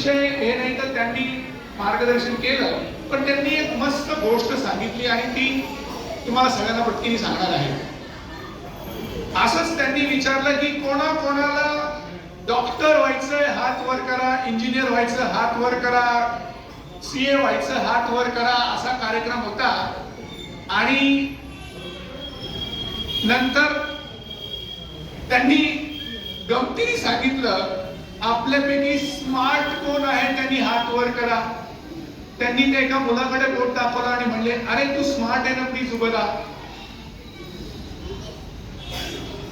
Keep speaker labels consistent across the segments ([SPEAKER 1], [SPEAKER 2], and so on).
[SPEAKER 1] अतिशय हे नाही तर त्यांनी मार्गदर्शन केलं, पण त्यांनी एक मस्त गोष्ट सांगितली आणि ती तुम्हाला सगळ्यांना पटकन सांगणार आहे. असंच त्यांनी विचारलं की कोणाला डॉक्टर व्हायचंय हात वर करा, इंजिनियर व्हायचं हात वर करा, सीए व्हायचं हात वर करा, असा कार्यक्रम होता. आणि नंतर त्यांनी गमतीने सांगितलं आपल्यापैकी स्मार्ट कोण आहे त्यांनी हात वर करा. त्यांनी त्या एका मुलाकडे बोट दाखवला आणि म्हणले अरे तू स्मार्ट आहे ना, प्लीज उभं राहा.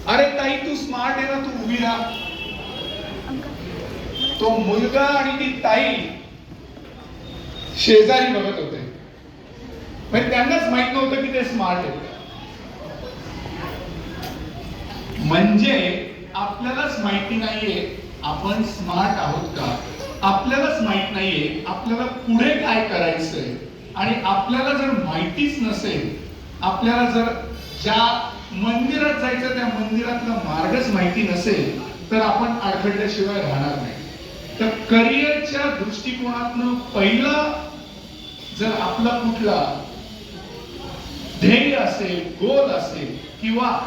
[SPEAKER 1] अरे ताई तू स्मार्ट आहे ना, तू उभी राहा. तो मुलगा आणि ती ताई शेजारी बघत होते, म्हणजे त्यांनाच माहित नव्हतं की ते स्मार्ट आहेत. म्हणजे आपल्यालाच माहिती नाहीये आपण स्मार्ट आहोत का, आपल्यालाच माहित नाहीये आपल्याला पुढे काय करायचंय. आणि आपल्याला जर माहितीच नसेल, आपल्याला जर ज्या मंदिरात जायचं त्या मंदिरातला मार्गच माहिती नसेल, तर आपण अडखडल्याशिवाय राहणार नाही. तर करिअरच्या दृष्टिकोनातनं पहिला जर आपला कुठला ध्येय असेल, गोल असेल किंवा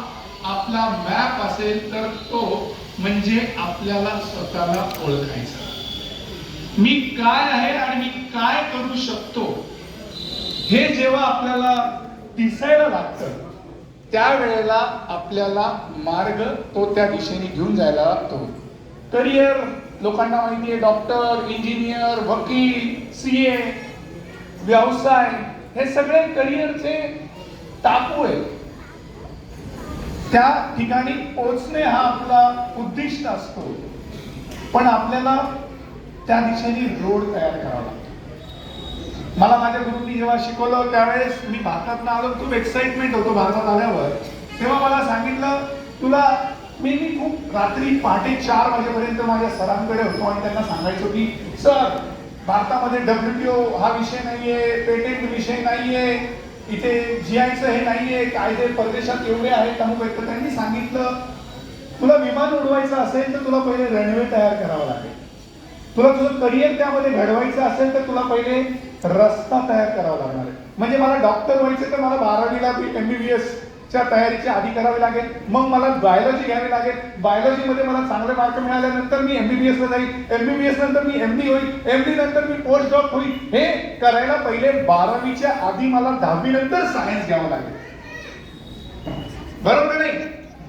[SPEAKER 1] आपला मॅप असेल, तर तो म्हणजे आपल्याला स्वतःला ओळखायचं. मी काय आहे आणि मी काय करू शकतो हे जेव्हा आपल्याला दिसायला लागतं, त्यावेळेला आपल्याला मार्ग तो त्या दिशेने घेऊन जायला लागतो. करिअर लोकांना माहिती आहे, डॉक्टर, इंजिनियर, वकील, सीए, व्यवसाय, हे सगळे करिअरचे टाकू आहेत. त्या ठिकाणी पोहोचणे हा आपला उद्दिष्ट असतो, पण आपल्याला त्या दिशेने रोड तयार करावा लागतो. मला माझ्या गुरुंनी जेव्हा शिकवलं त्यावेळेस मी भारतात आलो, खूप एक्साइटमेंट होतो भारतात आल्यावर. तेव्हा मला सांगितलं तुला मी खूप रात्री पहाटे 4 वाजेपर्यंत माझ्या सरांकडे होतो आणि त्यांना सांगायचो की सर भारतामध्ये WTO हा विषय नाहीये, पेटेंट विषय नाहीये, इथे GIचं हे नाहीये, कायदे परदेशात एवढे आहेत अमुक आहेत. तर त्यांनी सांगितलं तुला विमान उडवायचं असेल तर तुला पहिले रनवे तयार करावा लागेल, तुला तुझं करिअर त्यामध्ये घडवायचं असेल तर तुला पहिले रस्ता तयार करावा लागणार आहे. म्हणजे मला डॉक्टर व्हायचं तर मला 12वीला MBBS च्या तयारीची आधी करावी लागेल, मग मला बायोलॉजी घ्यावी लागेल, बायोलॉजी मध्ये मला चांगले मार्क मिळाल्यानंतर मी MBBS ला जाईल, MBBS नंतर मी MD होईल, MD नंतर मी पोस्ट डॉक होईल. हे करायला पहिले 12वीच्या आधी मला 10वी नंतर सायन्स घ्यावं लागेल, बरोबर नाही?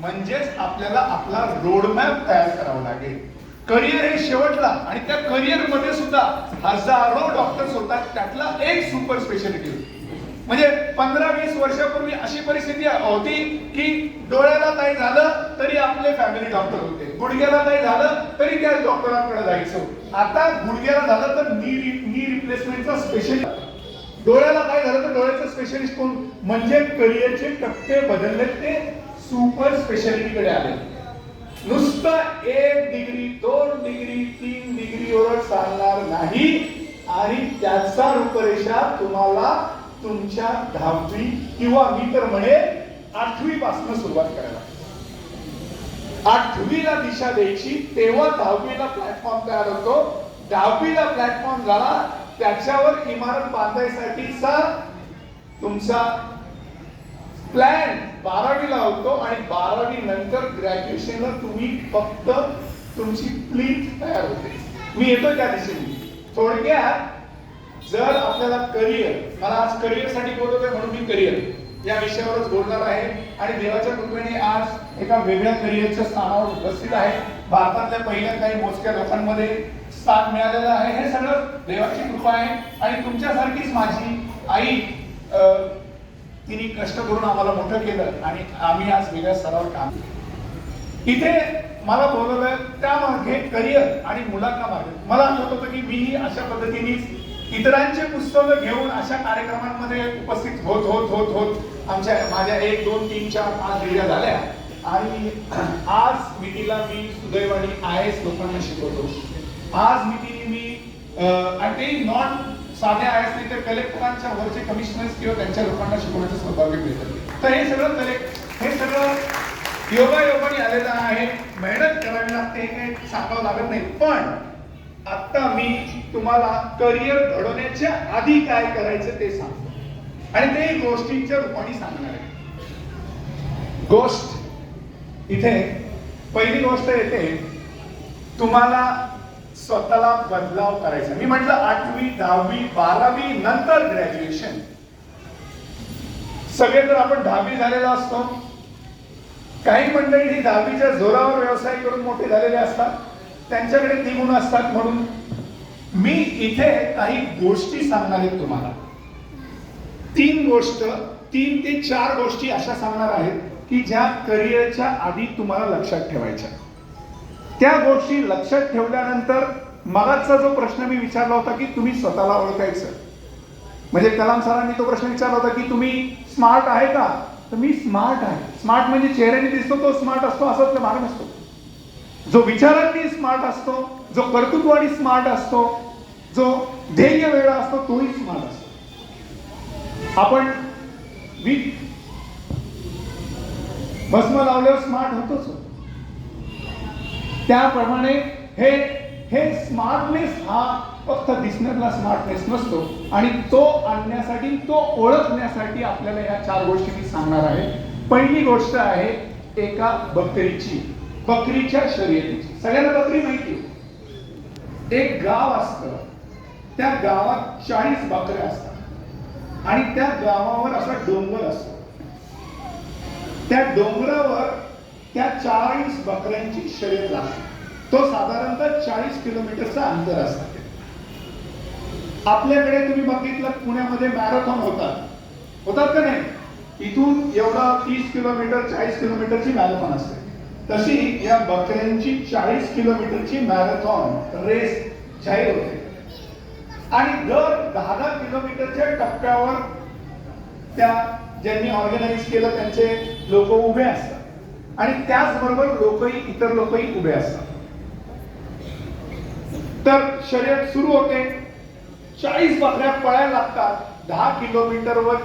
[SPEAKER 1] म्हणजेच आपल्याला आपला रोडमॅप तयार करावा लागेल. करिअर हे शेवटला, आणि त्या करिअर मध्ये सुद्धा हजारो डॉक्टर्स होतात, त्यातला एक सुपर स्पेशालिटी होती. म्हणजे 15-20 वर्षापूर्वी अशी परिस्थिती होती की डोळ्याला काही झालं तरी आपले फॅमिली डॉक्टर होते, गुडघ्याला काही झालं तरी त्या डॉक्टरांकडे जायचं. आता गुडघ्याला झालं तर नी रिप्लेसमेंटचा स्पेशलिस्ट, डोळ्याला काय झालं तर डोळ्याचं स्पेशलिस्ट कोण. म्हणजे करिअरचे टप्पे बदलले, ते सुपर स्पेशालिटीकडे आले. नुसतं 1 डिग्री 2 डिग्री 3 डिग्रीवर चालणार नाही, आणि त्याचा रूपरेषा तुम्हाला तुमच्या 10वी किंवा मी तर म्हणेन 8वी पासून सुरुवात करायला. 8वीला दिशा द्यायची, तेव्हा 10वीला प्लॅटफॉर्म तयार होतो. 10वीला प्लॅटफॉर्म झाला, त्याच्यावर इमारत बांधायसाठीचा तुमचा प्लॅन 12वीला होतो, आणि 12वी नंतर ग्रॅज्युएशनला तुम्ही फक्त तुमची प्लीट तयार होते. मी येतो त्या दिशेने. थोडक्यात जर आपल्याला करिअर, मला आज करिअरसाठी बोलतोय म्हणून मी करिअर या विषयावरच बोलणार आहे, आणि देवाच्या कृपेने आज एका वेगळ्या करिअरच्या स्थानावर उपस्थित आहे. भारतातल्या पहिल्या काही मोजक्या लोकांमध्ये स्थान मिळालेलं आहे. हे सगळं देवाची कृपा आहे, आणि तुमच्यासारखीच माझी आई तिने कष्ट करून आम्हाला मोठं केलं, आणि आम्ही आज वेगळ्या स्तरावर काम इथे मला बोलवलं. त्यामागे करिअर आणि मुलांना मार्ग. मला आठवत होतं की मी अशा पद्धतीने इतरांचे पुस्तकं घेऊन अशा कार्यक्रमांमध्ये उपस्थित होत माझ्या 1 2 3 4 5 डिग्र्या झाल्या, आणि आज मितीला मी सुदैवाने IAS लोकांना शिकवतो. आज मितीने मी आणि ते नॉट साध्या IAS नाही तर कलेक्टरांच्या वरचे कमिशनर्स किंवा त्यांच्या लोकांना शिकवण्याचं सौभाग्य मिळतं. तर हे सगळं योगायोगाने आलेलं आहे. मेहनत करावी लागते, काही सांगावं लागत नाही. पण आता मी तुम्हाला करिअर घडवण्याच्या आधी काय करायचं ते सांगतो आणि ते गोष्टींच्या रूपाने सांगणार आहे. गोष्ट इथे पहिली गोष्ट येते, तुम्हाला स्वतःला बदलाव करायचा. मी म्हटलं 8वी 10वी 12वी नंतर ग्रॅज्युएशन. सगळे तर आपण 10वी झालेला असतो. काही मंडळी ही 10वीच्या जोरावर व्यवसाय करून मोठे झालेले असतात, त्यांच्याकडे 3 गुण असतात. म्हणून मी इथे काही गोष्टी सांगणार आहेत तुम्हाला. 3 ते 4 गोष्टी अशा सांगणार आहेत की ज्या करिअरच्या आधी तुम्हाला लक्षात ठेवायच्या. त्या गोष्टी लक्षात ठेवल्यानंतर मगाचा जो प्रश्न मी विचारला होता की तुम्ही स्वतःला ओळखायचं, म्हणजे कलाम सरांनी तो प्रश्न विचारला होता की तुम्ही स्मार्ट आहे का, तर मी स्मार्ट आहे. स्मार्ट म्हणजे चेहऱ्याने दिसतो तो स्मार्ट असतो असं मार्ग नसतो. जो विचारांनी स्मार्ट असतो, जो कर्तृत्वाने स्मार्ट असतो, जो ध्येय वेगळा असतो तोही स्मार्ट असतो. आपण भस्म लावल्यावर स्मार्ट होतोच. त्याप्रमाणे हे स्मार्टनेस हा फक्त दिसण्यातला स्मार्टनेस नसतो आणि तो आणण्यासाठी, तो ओळखण्यासाठी आपल्याला या 4 गोष्टी मी सांगणार आहे. पहिली गोष्ट आहे एका बकरीच्या शर्यतीची. सगळ्यांना बकरी माहिती आहे. एक गाव असतं, त्या गावात 40 बकऱ्या असतात आणि त्या गावावर असा डोंगर असतो. त्या डोंगरावर त्या 40 बकऱ्यांची शर्यत लागते. तो साधारणतः 40 किलोमीटरचा अंतर असतं. आपल्याकडे तुम्ही बघितलं पुण्यामध्ये मॅरेथॉन होतात का नाही? इथून एवढा 30 किलोमीटर 40 किलोमीटरची मॅरेथॉन असते. तशी या बकऱ्यांची 40 किलोमीटरची मॅरेथॉन रेस जाहीर होते आणि दर 10 किलोमीटरच्या टप्प्यावर त्या ज्यांनी ऑर्गनाइज केलं त्यांचे लोक उभे असतात आणि त्याचबरोबर इतर लोकही उभे असतात. तर शर्यत सुरू होते. 40 बकऱ्या पळायला लागतात. 10 किलोमीटरवर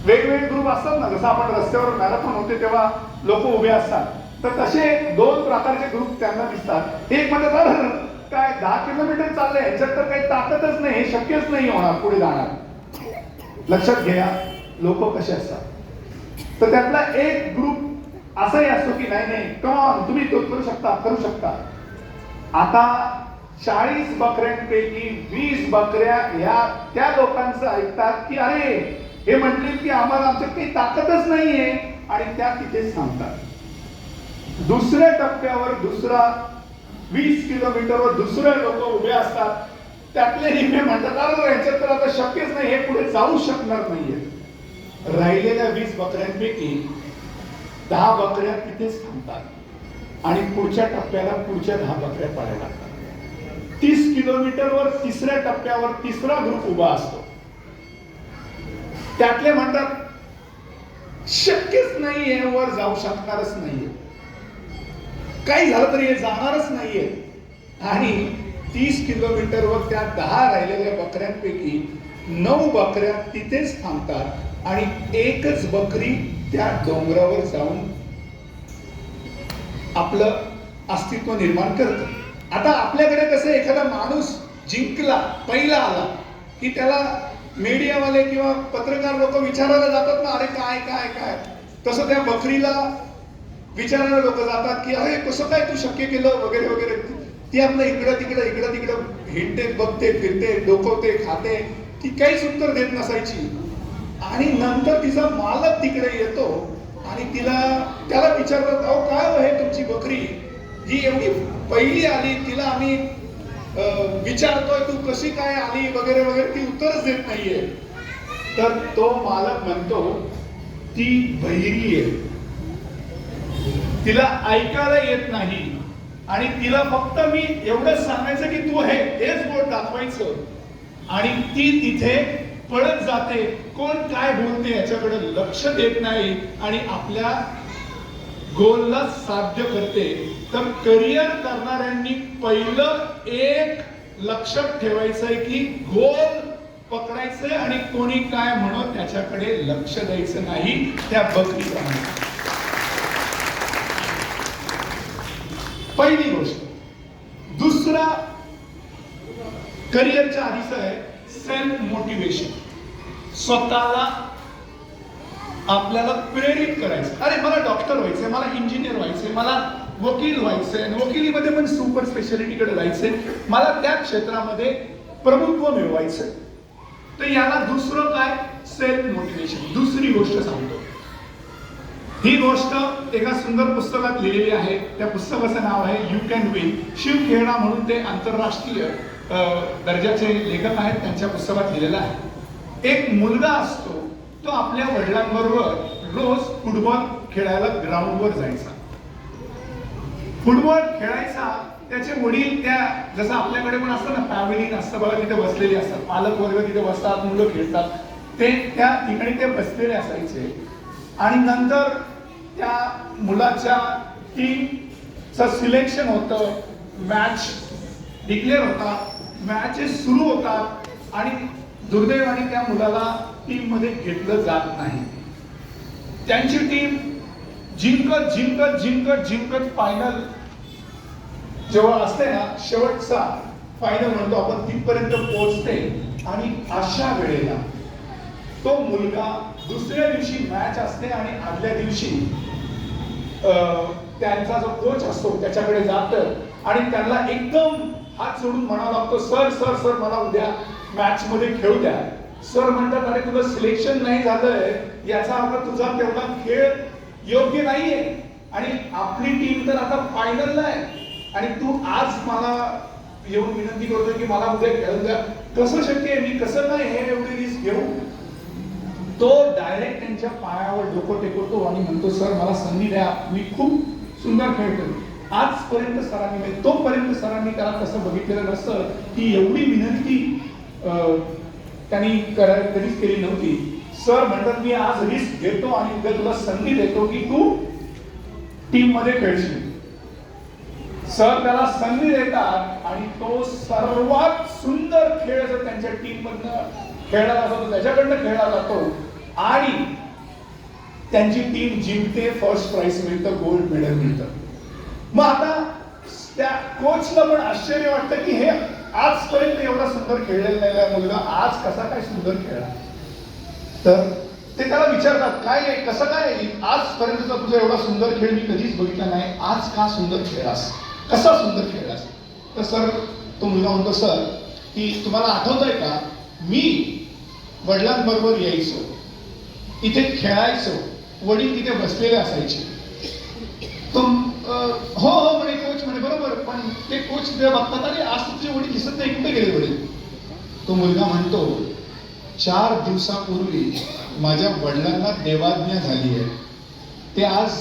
[SPEAKER 1] वेगवेगळे ग्रुप असतात ना, जसं आपण रस्त्यावर मॅरेथॉन होते तेव्हा लोक उभे असतात, तर तसे 2 प्रकारचे ग्रुप त्यांना दिसतात. एक म्हणतात काय 10 किलोमीटर चाललंय, याच्यात तर काही ताकदच नाही, हे शक्यच नाही होणार पुढे जाणार. लक्षात घ्या लोक कसे असतात. तर त्यातला एक ग्रुप असाही असतो की नाही कॉन तुम्ही तो करू शकता. आता 40 बकऱ्यांपैकी 20 बकऱ्या ह्या त्या लोकांचं ऐकतात की अरे हे म्हटले की आम्हाला आमच्यात काही ताकदच नाहीये आणि त्या तिथेच थांबतात. दुसऱ्या टप्प्यावर 20 किलोमीटरवर दुसरे लोक उभे असतात. त्यातले निम्मे म्हणतात अरे यांच्यात तर आता शक्यच नाही, हे पुढे जाऊ शकणार नाहीये. राहिलेल्या 20 बकऱ्यांपैकी 10 बकऱ्या तिथेच थांबतात आणि पुढच्या टप्प्याला पुढच्या 10 बकऱ्या पळायला लागतात. 30 किलोमीटरवर तिसऱ्या टप्प्यावर तिसरा ग्रुप उभा असतो. त्यातले म्हणतात शक्यच नाहीये, वर जाऊ शकणारच नाहीये, काही झालं तरी हे जाणारच नाहीये. आणि 30 किलोमीटरवर त्या 10 राहिलेल्या बकऱ्यांपैकी 9 बकऱ्या तिथेच थांबतात आणि एकच बकरी त्या डोंगरावर जाऊन आपलं अस्तित्व निर्माण करते. आता आपल्याकडे कसं एखादा माणूस जिंकला, पहिला आला की त्याला मीडियावाले किंवा पत्रकार लोक विचारायला जातात ना, अरे काय काय काय, तसं त्या बकरीला विचारायला लोक जातात की अरे कसं काय तू शक्य केलं वगैरे वगैरे. ती आपलं इकडं तिकडं हिंडते, बघते, फिरते, डोकवते, खाते, ती काहीच उत्तर देत नसायची. आणि नंतर तिचा मालक तिकडे येतो आणि त्याला विचारतात अहो काय हो हे तुमची बकरी ही एवढी पहिली आली, तिला आम्ही विचारतोय तू कशी काय आली वगैरे वगैरे, ती उत्तरच देत नाहीये. तर तो मालक म्हणतो ती बहिरी आहे, तिला ऐकायला येत नाही आणि तिला फक्त मी एवढंच सांगायचं की तू हेच बोट दाखवायचं आणि ती तिथे पळत जाते. कोण काय बोलते याच्याकडे लक्ष देत नाही आणि आपल्या गोलला साध्य करते. तर करिअर करणाऱ्यांनी पहिलं एक लक्षात ठेवायचंय की गोल पकडायचंय आणि कोणी काय म्हणत त्याच्याकडे लक्ष द्यायचं नाही. त्या बकरीप्रमाणे पहिली गोष्ट. करिअरच्या आधीच आहे सेल्फ मोटिवेशन. स्वतःला आपल्याला प्रेरित करायचं. अरे मला डॉक्टर व्हायचंय, मला इंजिनियर व्हायचंय, मला वकील व्हायचंय, वकिलीमध्ये पण सुपर स्पेशालिटीकडे जायचंय, मला त्या क्षेत्रामध्ये प्रभुत्व मिळवायचंय. तर याला दुसरं काय, सेल्फ मोटिवेशन. दुसरी गोष्ट सांगतो. ही गोष्ट एका सुंदर पुस्तकात लिहिलेली आहे. त्या पुस्तकाचं नाव आहे यू कॅन विन. शिव खेरणा म्हणून ते आंतरराष्ट्रीय दर्जाचे लेखक आहेत, त्यांच्या पुस्तकात लिहिलेलं आहे. एक मुलगा असतो, तो आपल्या वडिलांबरोबर रोज फुटबॉल खेळायला ग्राउंडवर जायचा. फुटबॉल खेळायचा. त्याचे वडील त्या, जसं आपल्याकडे पण असतं ना पॅव्हेलियन असतं बघा, तिथे बसलेली असतात, पालक वर्ग तिथे बसतात, मुलं खेळतात, ते त्या ठिकाणी ते बसलेले असायचे. आणि नंतर त्या मुलाच्या टीमचं सिलेक्शन होतं, मॅच डिक्लेअर होता, मॅचेस सुरू होतात आणि दुर्दैवाने त्या मुलाला टीम मध्ये घेतलं जात नाही. त्यांची टीम जिंकत जिंकत जिंकत जिंकत फायनल जेव्हा असते ना, शेवटचा फायनल म्हणतो आपण, तिथपर्यंत पोहोचते. आणि अशा वेळेला तो मुलगा दुसऱ्या दिवशी मॅच असते आणि आदल्या दिवशी त्यांचा जो कोच असतो त्याच्याकडे जातं आणि त्यांना एकदम हात सोडून म्हणावं लागतो, सर सर सर मला उद्या मॅच मध्ये खेळू द्या. सर म्हणतात, अरे तुझं सिलेक्शन नाही झालंय याचा अर्थ तुझा तेवढा खेळ योग्य नाहीये आणि आपली टीम तर आता फायनलला आहे आणि तू आज मला येऊन विनंती करतोय की मला उद्या खेळून द्या. कसं शक्य आहे, मी कसं काय हे एवढी रिस्क घेऊ. तो डायरेक्ट त्यांच्या पायावर डोकं टेकवतो आणि म्हणतो, सर मला संधी द्या, मी खूप सुंदर खेळतो. आजपर्यंत सरांनी, तोपर्यंत सरांनी त्याला तसं बघितलेलं नसतं की एवढी विनंती त्यांनी कधीच केली नव्हती. सर म्हणतात, मी आज रिस्क घेतो आणि उद्या तुला संधी देतो की तू टीम मध्ये खेळशील. सर त्याला संधी देतात आणि तो सर्वात सुंदर खेळ जर त्यांच्या टीम मधनं खेळला जातो त्याच्याकडनं खेळला जातो आणि त्यांची टीम जिंकते, फर्स्ट प्राइज मिळतं, गोल्ड मेडल मिळतं. मग आता त्या कोचला पण आश्चर्य वाटतं की हे आजपर्यंत एवढा सुंदर खेळलेला नाही मुलगा आज कसा काय सुंदर खेळला. तर ते त्याला विचारतात, काय आहे, कसं काय, आजपर्यंतचा तुझा एवढा सुंदर खेळ मी कधीच बघितला नाही, आज का सुंदर खेळलास, कसा सुंदर खेळलास. तर सर, तो मुलगा म्हणतो, सर की तुम्हाला आठवतंय का, मी वडिलांबरोबर यायचो, इथे खेळायचो, वडील तिथे बसलेले असायचे. तो हो हो म्हणे, कोच म्हणे, बरोबर, पण ते कोच बघतात, अरे आज तुझे वडील दिसत नाही, कुठे गेले वडील. तो मुलगा म्हणतो, 4 दिवसापूर्वी माझ्या वडिलांना देवाज्ञा झाली आहे, ते आज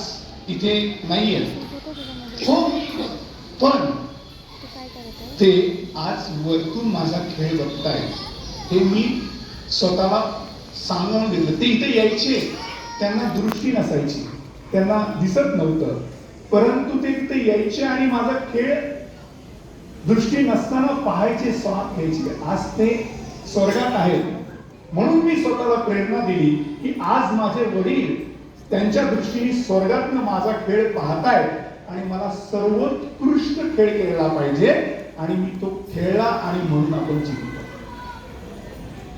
[SPEAKER 1] इथे नाही आहेत. हो, पण ते आज वरतून माझा खेळ बघताय, हे मी स्वतःला सांगून दिलं. ते इथे यायचे, त्यांना दृष्टी नसायची, त्यांना दिसत नव्हतं, परंतु ते इथे यायचे आणि माझा खेळ दृष्टी नसताना पाहायचे, स्वाद घ्यायचे. आज ते स्वर्गात आहेत, म्हणून मी स्वतःला प्रेरणा दिली की आज माझे वडील त्यांच्या दृष्टीने स्वर्गातनं माझा खेळ पाहतायत आणि मला सर्वोत्कृष्ट खेळ केला पाहिजे आणि मी तो खेळला आणि म्हणून आपण जिंकतो.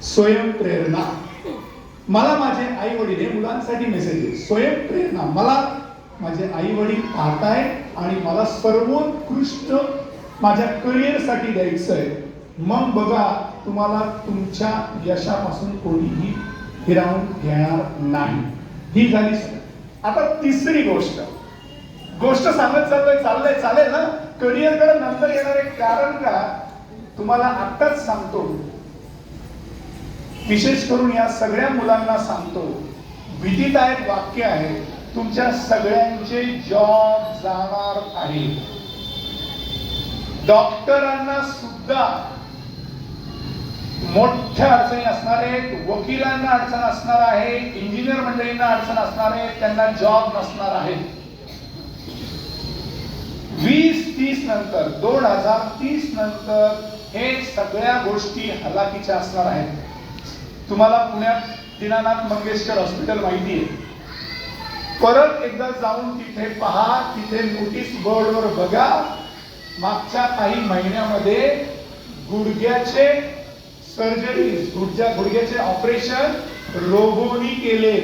[SPEAKER 1] स्वयंप्रेरणा. मला माझे आई वडील, हे मुलांसाठी मेसेज आहे, स्वयंप्रेरणा. मला माझे आई वडील पाहताय आणि मला सर्वोत्कृष्ट माझ्या करिअरसाठी द्यायचंय. मग बघा, तुम्हाला तुमच्या यशापासून कोणीही हिरावून घेणार नाही. ही झाली. आता तिसरी गोष्ट सांगत चालेल ना, करिअरकडे नंतर येणार एक कारण का तुम्हाला आत्ताच सांगतो, विशेष करून या सगळ्या मुलांना सांगतो. भीतीदायक वाक्य आहे, तुमच्या सगळ्यांचे जॉब जाणार आहे. डॉक्टरांना सुद्धा मोठ्या अडचणी असणार आहेत, वकिलांना अडचण असणार आहे, इंजिनियर मंडळींना अडचण असणार आहे, त्यांना जॉब नसणार आहे. 2030 नंतर, 2030 नंतर हे सगळ्या गोष्टी हलाखीच्या असणार आहेत. तुम्हाला पुण्यात दीनानाथ मंगेशकर हॉस्पिटल माहिती आहे, परत एकदा जाऊन तिथे पहा, तिथे नोटीस बोर्डवर बघा, मागच्या काही महिन्यामध्ये गुडघ्याचे सर्जरी, गुडघ्याचे ऑपरेशन रोबोनी केले.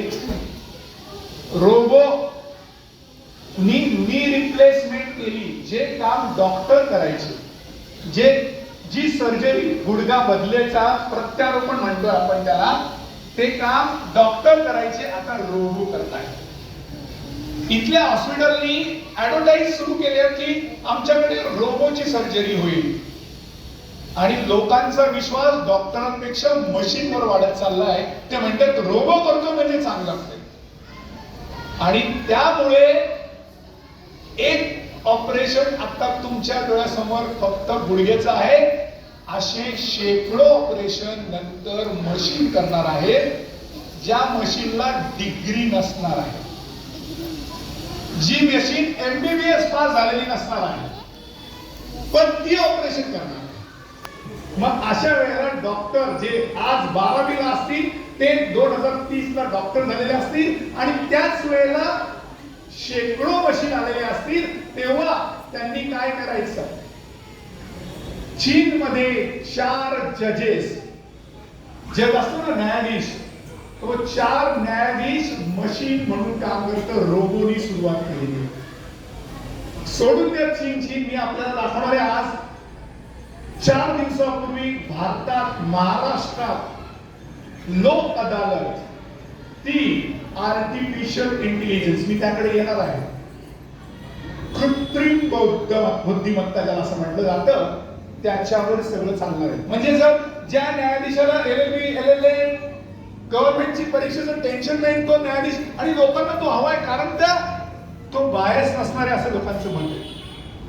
[SPEAKER 1] रोबो नी रिप्लेसमेंट केली. जे काम डॉक्टर करायचे, जी सर्जरी गुडघा बदलेचा प्रत्यारोपण म्हणतो आपण त्याला, ते काम डॉक्टर करायचे आता रोबो करतायत. इथल्या हॉस्पिटलनी ऍडव्हर्टाईज सुरू केली की आमच्याकडे रोबोची सर्जरी होईल आणि लोकांचा विश्वास डॉक्टरांपेक्षा मशीनवर वाढत चाललाय. ते म्हणतात रोबो करतो म्हणजे चांगलं असते. आणि त्यामुळे एक ऑपरेशन आता तुमच्या डोळ्यासमोर फक्त गुडघ्याचं आहे, असे शेकडो ऑपरेशन नंतर मशीन करणार आहे, ज्या मशीनला डिग्री नसणार आहे, जी मशीन MBBS पास झालेली नसणार आहे, पण ती ऑपरेशन करणार. मग अशा वेळेला डॉक्टर जे आज 12वीला असतील ते 2030 ला डॉक्टर झालेले असतील आणि त्याच वेळेला शेकडो मशीन आलेले असतील, तेव्हा त्यांनी काय करायचं? चीन मध्ये 4 जजेस, जज असतो ना न्यायाधीश, तो 4 न्यायाधीश मशीन म्हणून काम करतं. रोबोनी सुरुवात केली. सोडून द्या चीनची, मी आपल्याला दाखवणार आहे. आज 4 दिवसापूर्वी भारतात महाराष्ट्रात लोक अदालत, ती आर्टिफिशियल इंटेलिजन्स, मी त्याकडे येणार आहे, कृत्रिम बुद्धिमत्ता ज्याला असं म्हटलं जातं, त्याच्यावर सगळं चालणार आहे. म्हणजे जर ज्या न्यायाधीशाला LLB LLM गव्हर्नमेंटची परीक्षेचं टेन्शन नाही, तो न्यायाधीश, आणि लोकांना तो हवाय कारण तो बायस नसणारे असं लोकांचं म्हणणं आहे.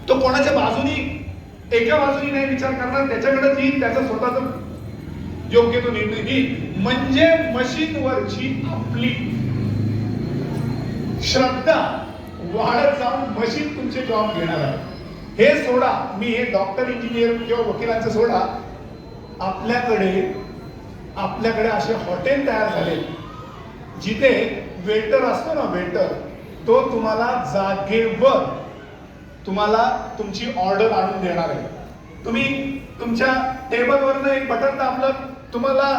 [SPEAKER 1] तो कोणाच्या बाजूनी, एका बाजूनी नाही विचार करणार, त्याच्याकडे ती त्याचा स्वतःचा योग्य तो निर्णय घेईल. म्हणजे मशीनवरची आपली श्रद्धा वाढत जाऊन मशीन तुमचे जॉब घेणार आहे. हे सोडा, मी हे डॉक्टर, इंजिनियर किंवा वकिलांचं सोडा, आपल्याकडे असे हॉटेल तयार झाले जिथे वेटर असतो ना, वेटर, तो तुम्हाला जागेवर तुम्हाला तुमची ऑर्डर आणून देणार आहे. तुम्ही तुमच्या टेबलवरनं एक बटन दाबलं, तुम्हाला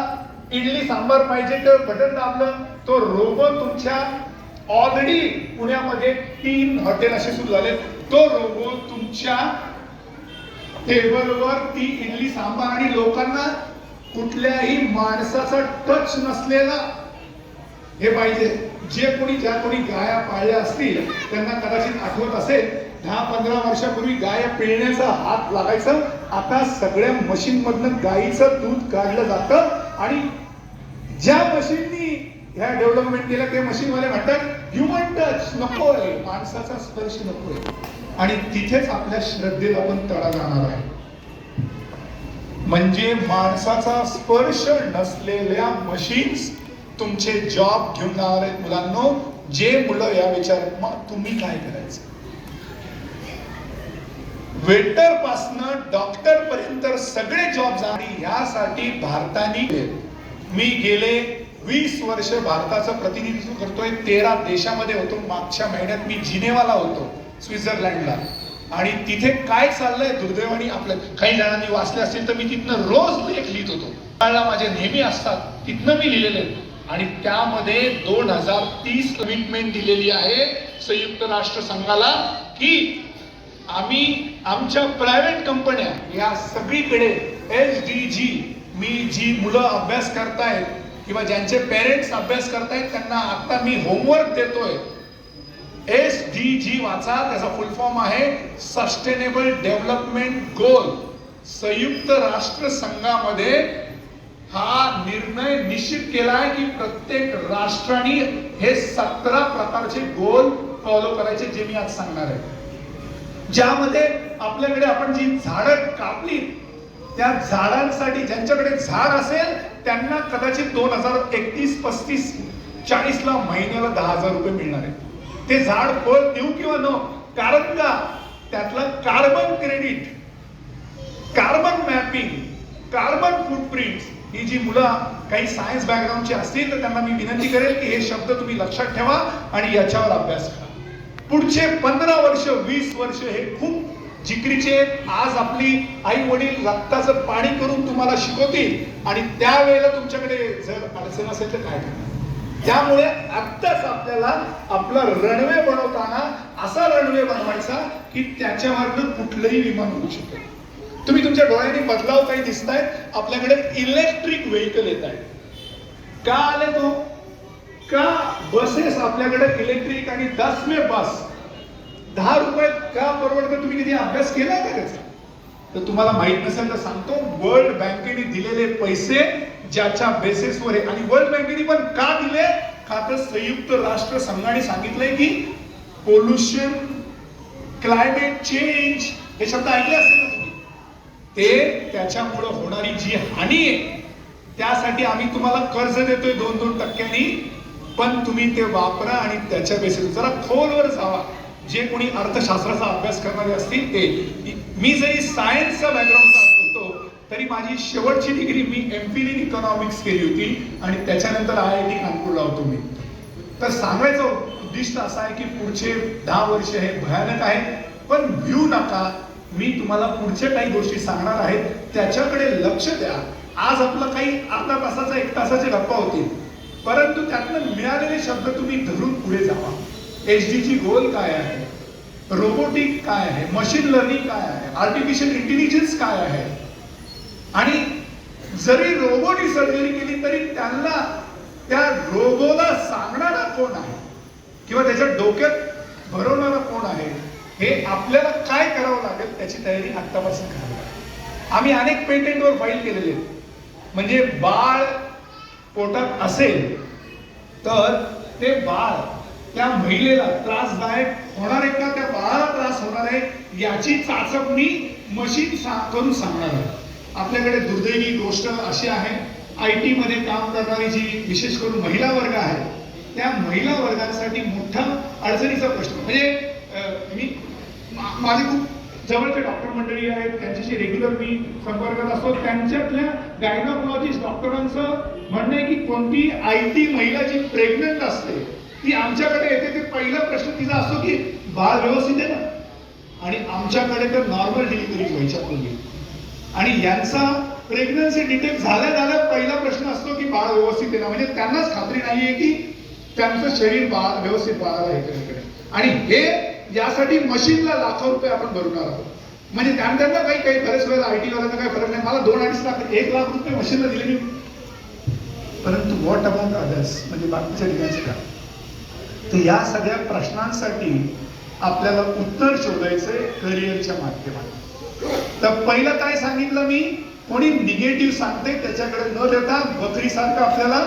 [SPEAKER 1] इडली सांबार पाहिजे तर बटन दाबलं, तो रोबो तुमच्या, ऑलरेडी पुण्यामध्ये 3 हॉटेल असे सुरू झाले, तो रोबो तुमच्या टेबलवर ती इडली सांबार, आणि लोकांना कुठल्याही माणसाचा टच नसलेला हे पाहिजे. ज्या कोणी गाया पाळल्या असतील त्यांना कदाचित आठवत असेल, 10-15 वर्षापूर्वी गाय पिळण्याचा हात लागायचं, आता सगळ्या मशीन मधनं गायीचं दूध काढलं जातं. आणि ज्या मशीननी ह्या डेव्हलपमेंट केलं ते मशीनवाले म्हणतात ह्युमन टच नकोय, माणसाचा स्पर्श नकोय. आणि तिथेच आपल्या श्रद्धेला पण तडा जाणार आहे. म्हणजे माणसाचा स्पर्श नसलेल्या मशीन्स तुमचे जॉब घेऊन जाणार आहेत. मुलांनो, जे मुलं या विचारात, मग तुम्ही काय करायचं? वेटर पासनं डॉक्टर पर्यंत सगळे जॉब जाणे, यासाठी भारताने, मी गेले 20 वर्ष भारताचं प्रतिनिधित्व करतोय. 13 देशामध्ये होतो. मागच्या महिन्यात मी जिनेवाला होतो, स्वित्झर्लंडला, आणि तिथे काय चाललंय दुर्दैवाने आपल्या काही जणांनी वाचले असतील तर मी तिथनं रोज लेख लिहित होतो. माझे नेहमी असतात, तिथनं मी लिहिलेले, आणि त्यामध्ये 2030 कमिटमेंट दिलेली आहे संयुक्त राष्ट्र संघाला की आम्ही आमच्या प्रायव्हेट कंपन्या या सगळीकडे SDG, मी जी मुलं अभ्यास करतायत किंवा ज्यांचे पेरेंट्स अभ्यास करतायत त्यांना आता मी होमवर्क देतोय. SDG वाचा, त्याचा फुल फॉर्म आहे सस्टेनेबल डेव्हलपमेंट गोल. संयुक्त राष्ट्र संघामध्ये हा निर्णय निश्चित केला आहे की प्रत्येक राष्ट्राने हे 17 प्रकारचे गोल फॉलो करायचे, जे मी आज सांगणार आहे. ज्यामध्ये आपल्याकडे आपण जी झाडं कापली, त्या झाडांसाठी ज्यांच्याकडे झाड असेल त्यांना कदाचित 2031-35-40 ला महिन्याला 10,000 रुपये मिळणार आहे. ते झाड फळ देऊ किंवा नो, कारण का त्यातलं carbon credit, carbon mapping, carbon footprint, ही जी मुलं काही सायन्स बॅकग्राऊंडची असतील तर त्यांना मी विनंती करेल की हे शब्द तुम्ही लक्षात ठेवा आणि याच्यावर अभ्यास करा. पुढचे 15 वर्ष 20 वर्ष हे खूप जिकरीचे आज आपली आई वडील रक्ताचं पाणी करून तुम्हाला शिकवतील आणि त्यावेळेला तुमच्याकडे जर अडचण असेल तर काय करणार. त्यामुळे आत्ताच आपल्याला आपला रणवे बनवताना असा रणवे बनवायचा की त्याच्यावरनं कुठलंही विमान होऊ शकेल. तुम्ही तुमच्या डोळ्यांनी बदलाव काही दिसतायत. आपल्याकडे इलेक्ट्रिक व्हेकल येत आहेत. का आले तो? का बसेस आपल्याकडे इलेक्ट्रिक आणि 10 बस 10 रुपयात का परवडतं? तुम्ही कधी अभ्यास केला का त्याचा? तर तुम्हाला माहित नसेल तर सांगतो, वर्ल्ड बँकेने दिलेले पैसे ज्याच्या बेसिसवर आहे, आणि वर्ल्ड बँकेने पण का दिले? का तर संयुक्त राष्ट्र संघाने सांगितलंय की पोल्युशन, क्लायमेट चेंज हे शब्द ऐकले असतील ना तुम्ही, ते त्याच्यामुळे होणारी जी हानी आहे त्यासाठी आम्ही तुम्हाला कर्ज देतोय 2-2%, पण तुम्ही ते वापरा आणि त्याच्या बेसिस जरा खोलवर जावा. जे कोणी अर्थशास्त्राचा अभ्यास करणारे असतील ते. मी जरी सायन्सचा बॅकग्राऊंडचा होतो तरी माझी शेवटची degree me MPhil in economics केली होती आणि त्याच्यानंतर IIT कानपूरला होतो मी. तर सांगायचं उद्दिष्ट असं आहे की पुढचे 10 वर्ष हे भयानक आहे, पण भिऊ नका. मी तुम्हाला पुढच्या काही गोष्टी सांगणार आहेत, त्याच्याकडे लक्ष द्या. आज आपलं काही अर्धा तासाचा 1 तासाची गप्पा होती, परंतु त्यातनं मिळालेले शब्द तुम्ही धरून पुढे जावा. HDG गोल काय आहे, रोबोटिक काय आहे, मशीन लर्निंग काय आहे, आर्टिफिशियल इंटेलिजन्स काय आहे, आणि जरी रोबोटची सर्जरी केली तरी त्यांना त्या रोबोला सांगणारा कोण आहे किंवा त्याच्या डोक्यात भरवणारा कोण आहे, हे आपल्याला काय करावं लागेल त्याची तयारी आत्तापासून करावी लागेल. आम्ही अनेक पेटंटवर फाईल केलेले आहेत. म्हणजे बाळ पोटात असेल तर ते बाळ त्या महिलेला त्रासदायक होणार आहे का, त्या बाळाला त्रास होणार आहे याची चाचपणी मशीन करून सांगणार आहे. आपल्याकडे दुर्दैवी गोष्ट अशी आहे, IT मध्ये काम करणारी जी विशेष करून महिला वर्ग आहे, त्या महिला वर्गासाठी मोठा अडचणीचा प्रश्न. म्हणजे मी माझे खूप जवळचे डॉक्टर मंडळी आहेत, त्यांच्याशी रेग्युलर मी संपर्कात असतो. त्यांच्यातल्या गायनोकॉलॉजिस्ट डॉक्टरांचं म्हणणं आहे की कोणती IT महिला जी प्रेग्नंट असते ती आमच्याकडे येते, ते पहिला प्रश्न तिचा असतो की बाळ व्यवस्थित आहे ना. आणि आमच्याकडे तर नॉर्मल डिलिव्हरी व्हायच्या पूर्वी, आणि यांचा प्रेग्नन्सी डिटेक्ट झाल्या पहिला प्रश्न असतो की बाळ व्यवस्थित आहे ना. म्हणजे त्यांनाच खात्री नाहीये की त्यांचं शरीर बाळ व्यवस्थित बाळाला हे करेल. आणि हे यासाठी मशीनला लाखो रुपये आपण भरणार आहोत. म्हणजे त्यांना काही बरेच वेळेला IT वाल्यांना काही फरक नाही. मला 2-2.5 लाख 1 लाख रुपये मशीनला दिले मी. परंतु व्हॉट अबाउट अदर्स, म्हणजे बाकीच्या ठिकाणचे काय? तर या सगळ्या प्रश्नांसाठी आपल्याला उत्तर शोधायचंय करिअरच्या माध्यमातून. तर पहिलं काय सांगितलं मी, कोणी निगेटिव्ह सांगते त्याच्याकडे न देता बकरीसारखं आपल्याला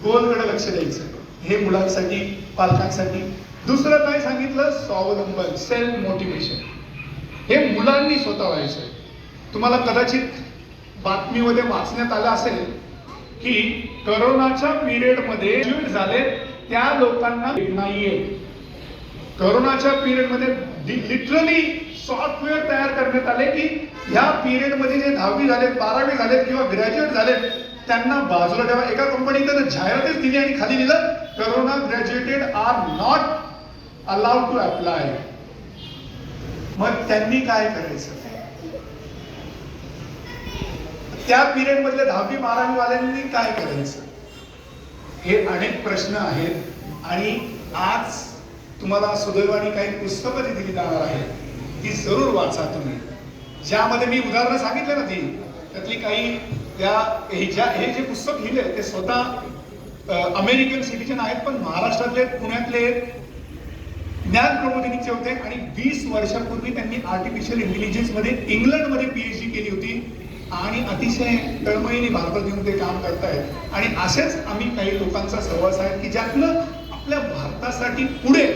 [SPEAKER 1] गोलकडे लक्ष द्यायचं, हे मुलांसाठी, पालकांसाठी. दुसरं काय सांगितलं, स्वावलंबन, सेल्फ मोटिवेशन, हे मुलांनी स्वतः व्हायचंय. तुम्हाला कदाचित बातमीमध्ये वाचण्यात आलं असेल की करोनाच्या पिरियडमध्ये झाले त्या लोकांना नाहीये. करोनाच्या पिरियडमध्ये लिटरली सॉफ्टवेअर तयार करण्यात आले की ह्या पिरियडमध्ये जे 10वी झालेत, 12वी झालेत किंवा ग्रॅज्युएट झालेत त्यांना बाजूला ठेवा. एका कंपनीने जाहिरातच दिली आणि खाली दिलं, corona graduated are not allowed to apply. मग त्यांनी काय करायचं? त्या पिरियड मधल्या 10वी 12वी वाल्यांनी काय करायचं? हे अनेक प्रश्न आहेत. आणि आज तुम्हाला सुदैवाने काही पुस्तकं दिली जाणार आहेत, ती जरूर वाचा तुम्ही. ज्यामध्ये मी उदाहरणं सांगितलं ना, ती त्यातली काही हे जे पुस्तक लिहिले ते स्वतः अमेरिकन सिटिझन आहेत, पण महाराष्ट्रातले, पुण्यातले ज्ञान प्रबोधिनीचे होते. आणि 20 वर्षापूर्वी त्यांनी आर्टिफिशियल इंटेलिजन्स मध्ये इंग्लंडमध्ये PhD केली होती आणि अतिशय तळमळीने भारतात येऊन ते काम करतायत. आणि असेच आम्ही काही लोकांचा सहवास आहे की ज्यातनं आपल्या भारतासाठी पुढे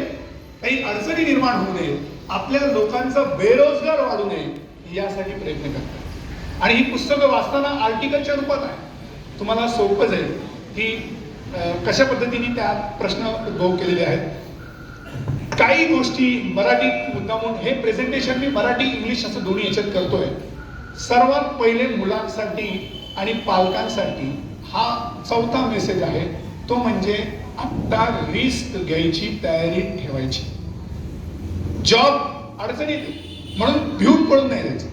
[SPEAKER 1] काही अडचणी निर्माण होऊ नये, आपल्या लोकांचा बेरोजगार वाढू नये यासाठी प्रयत्न करतात. आणि ही पुस्तकं वाचताना आर्टिकलच्या रूपात आहे, तुम्हाला सोपं जाईल की कशा पद्धतीने त्या प्रश्न उद्भव केलेले आहेत. काही गोष्टी मराठीत मुद्दामून हे प्रेझेंटेशन मी मराठी इंग्लिश असं दोन्ही याच्यात करतोय. सर्वात पहिले मुलांसाठी आणि पालकांसाठी हा 4था मेसेज आहे, तो म्हणजे आता रिस्क घ्यायची तयारी ठेवायची. जॉब अडचणीत, म्हणून भिवून पडून नाही जायचं.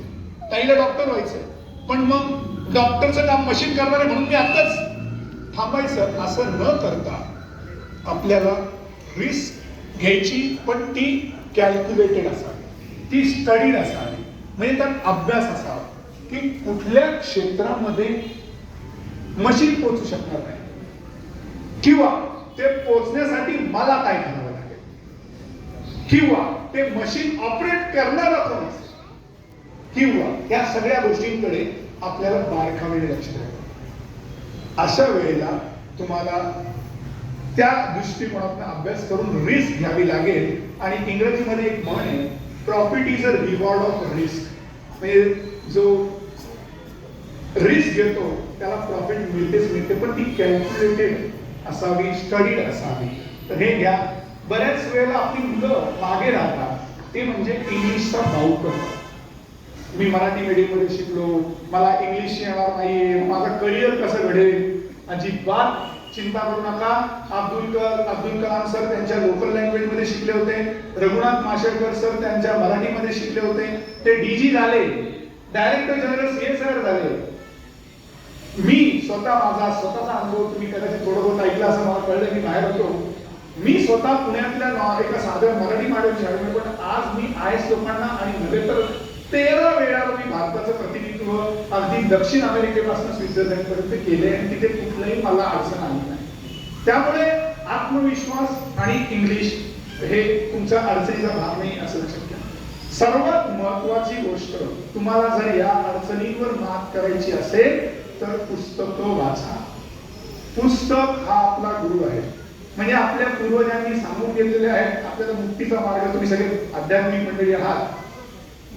[SPEAKER 1] ताईला डॉक्टर व्हायचं, पण मग डॉक्टरचं काम मशीन करणार आहे म्हणून मी आताच थांबायचं असं न करता आपल्याला रिस्क घ्यायची, पण ती कॅल्क्युलेटेड असावी, ती स्टडीड असावी. म्हणजे त्यात अभ्यास असावा की कुठल्या क्षेत्रामध्ये मशीन पोहोचू शकणार नाही, किंवा ते पोहोचण्यासाठी मला काय करावं लागेल, किंवा ते मशीन ऑपरेट करणारा कोण असेल, किंवा या सगळ्या गोष्टींकडे आपल्याला बारकाईने लक्ष द्यावं. अशा वेळेला तुम्हाला त्या दृष्टिकोनातून अभ्यास करून रिस्क घ्यावी लागेल. आणि इंग्रजीमध्ये एक म्हण आहे, profit is a reward of risk. म्हणजे जो रिस्क घेतो त्याला प्रॉफिट मिळतेच मिळते, पण ती कॅल्क्युलेटेड असावी, स्टडीड असावी. तर हे घ्या. बऱ्याच वेळेला आपली मुलं मागे राहतात, ते म्हणजे इंग्लिशचा डाऊट करतात. मी मराठी मीडियममध्ये शिकलो, मला इंग्लिश येणार नाहीये, माझं करिअर कसं घडेल. अजिबात चिंता करू नका. अब्दुल कलाम सर त्यांच्या लोकल लँग्वेज मध्ये शिकले होते, रघुनाथ माशेलकर सर त्यांच्या मराठीमध्ये शिकले होते, ते डीजी झाले, डायरेक्टर जनरल CSR झाले. मी माझा स्वतःचा अनुभव तुम्ही कदाचित थोडं बहुत ऐकला असं मला कळलं, मी बाहेर होतो. मी स्वतः पुण्यातल्या एका साध्या मराठी माध्यम शाळेमध्ये, पण आज मी IAS लोकांना आणि नव्हे तर 13 वेळा मी भारताचं प्रतिनिधित्व अगदी दक्षिण अमेरिकेपासून स्वित्झर्लंड पर्यंत केले, आणि तिथे कुठलंही मला अडचण आली नाही. त्यामुळे आत्मविश्वास आणि इंग्लिश हे तुमचा अडचणीचा भाग नाही असं लक्षात घ्या. सर्वात महत्वाची गोष्ट, तुम्हाला जर या अडचणींवर मात करायची असेल तर पुस्तकं वाचा. पुस्तक हा आपला गुरु आहे. म्हणजे आपल्या पूर्वजांनी सांगून गेलेले आहेत आपल्याला मुक्तीचा मार्ग. तुम्ही सगळे आध्यात्मिक मंडळी आहात,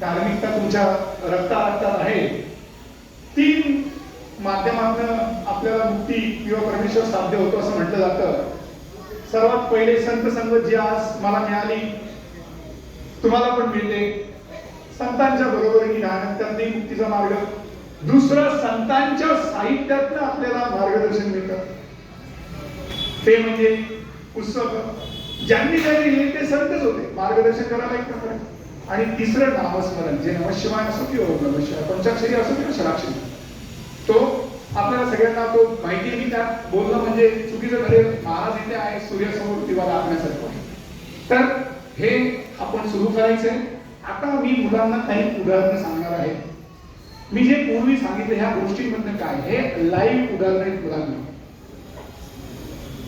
[SPEAKER 1] धार्मिकता तुमच्या रक्तात आहे. 3 माध्यमातून आपल्याला मुक्ती किंवा परमेश्वर साध्य होतो असं म्हटलं जातं. सर्वात पहिले संत संगत जी आज मला मिळाली, तुम्हाला पण मिळते. संतांच्या बरोबरीने राहणं, त्यातही मुक्तीचा मार्ग. दुसरं, संतांच्या साहित्यातनं आपल्याला मार्गदर्शन मिळतं, ते म्हणजे पुस्तक. ज्यांनी लिहिले ते संतच होते, मार्गदर्शन करायला एक प्रकारे. आणि तिसरं, नामस्मरण, जे नमशिवाय असो किंवा ओम नमः शिवाय, पंचाक्षरी असो किंवा षडाक्षरी, तो आपल्याला सगळ्यांना तो माहिती आहे. त्यात बोलणं म्हणजे चुकीचं घडे. महाराज इथे आहे, सूर्यासमोर दिवा दाखवण्यासारखं आहे. तर हे आपण सुरू करायचंय. आता मी मुलांना काही उदाहरणं सांगणार आहे. मी जे पूर्वी सांगितलं ह्या गोष्टींमधनं काय, हे लाईव्ह उदाहरण आहेत मुलांना.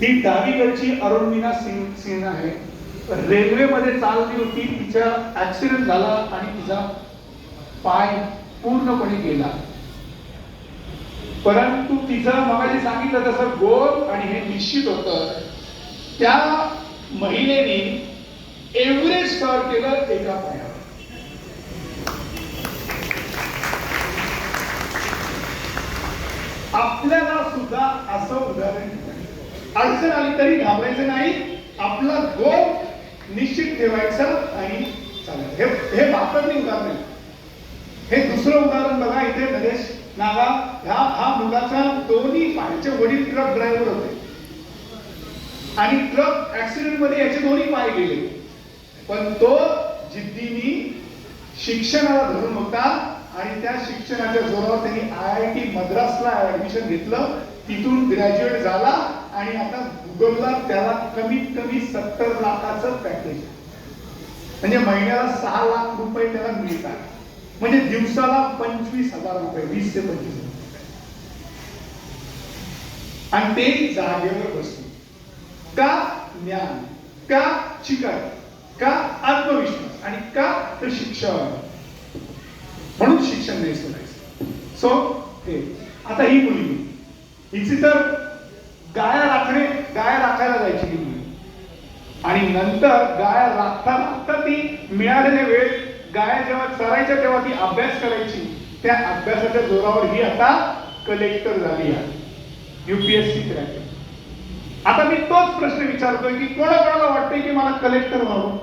[SPEAKER 1] ती डावीकडची अरुणवीणा सिंह आहे. रेल्वेमध्ये चालली होती, तिचा ऍक्सिडेंट झाला आणि तिचा पाय पूर्णपणे गेला. परंतु तिचं मगाशी सांगितलं तसं गोल आणि हे निश्चित होतं. त्या महिलेने एव्हरेस्ट सर केलं एका पायावर. आपल्याला सुद्धा असं उदाहरण, अडचण आली तरी घाबरायचं नाही, आपला गोल निश्चित ठेवायचा आणि चालायचं. हे भारतातली उदाहरण आहे. हे दुसरं उदाहरण बघा, इथे नरेश नागा हा मुलाचा दोन्ही पायाचे वडील ट्रक ड्रायव्हर होते आणि ट्रक ऍक्सिडेंट मध्ये याचे दोन्ही पाय गेले, पण तो जिद्दीने शिक्षणाला धरून होता आणि त्या शिक्षणाच्या जोरावर त्यांनी IIT मद्रासला ऍडमिशन घेतलं, तिथून ग्रॅज्युएट झाला आणि आता गुगलला त्याला कमीत कमी 70 लाखाचं पॅकेज, म्हणजे महिन्याला 6 लाख रुपये त्याला मिळतात. म्हणजे दिवसाला 25,000 रुपये, 20 ते 25,000. आणि ते जागेवर बसून. का? ज्ञान. का? शिकाय. का? आत्मविश्वास. आणि का? तर शिक्षण. म्हणून शिक्षण नाही सोडायचं. सो हे आता ही मुलगी, हिची तर गाया राखायला जायची ही मुलगी. आणि नंतर गाया राखता ती मिळालेले वेळ, गाया जेव्हा चरायच्या तेव्हा ती अभ्यास करायची. त्या अभ्यासाच्या जोरावर ही आता कलेक्टर झाली आहे, UPSC क्रॅक. आता मी तोच प्रश्न विचारतोय की कोणाकोणाला वाटतंय की मला कलेक्टर व्हावं?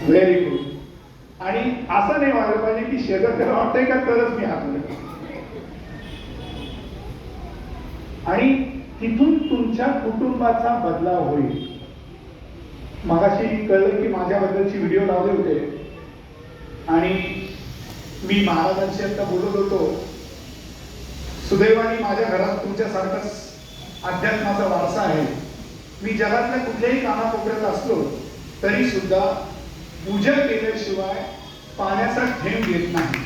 [SPEAKER 1] Very good. आणि असं नाही व्हायला पाहिजे की शेजारच्याला वाटतंय का तरच मी हात. आणि तिथून तुमच्या कुटुंबाचा बदलाव होईल. मगाशी कळलं की माझ्याबद्दलची व्हिडिओ लावले होते आणि मी महाराजांशी आता बोलत होतो. सुदैवाने माझ्या घरात तुमच्यासारखाच अध्यात्माचा वारसा आहे. मी जगातल्या कुठल्याही कानाकोपऱ्यात असलो तरी सुद्धा पूजा केल्याशिवाय पाण्याचा थेंब येत नाही.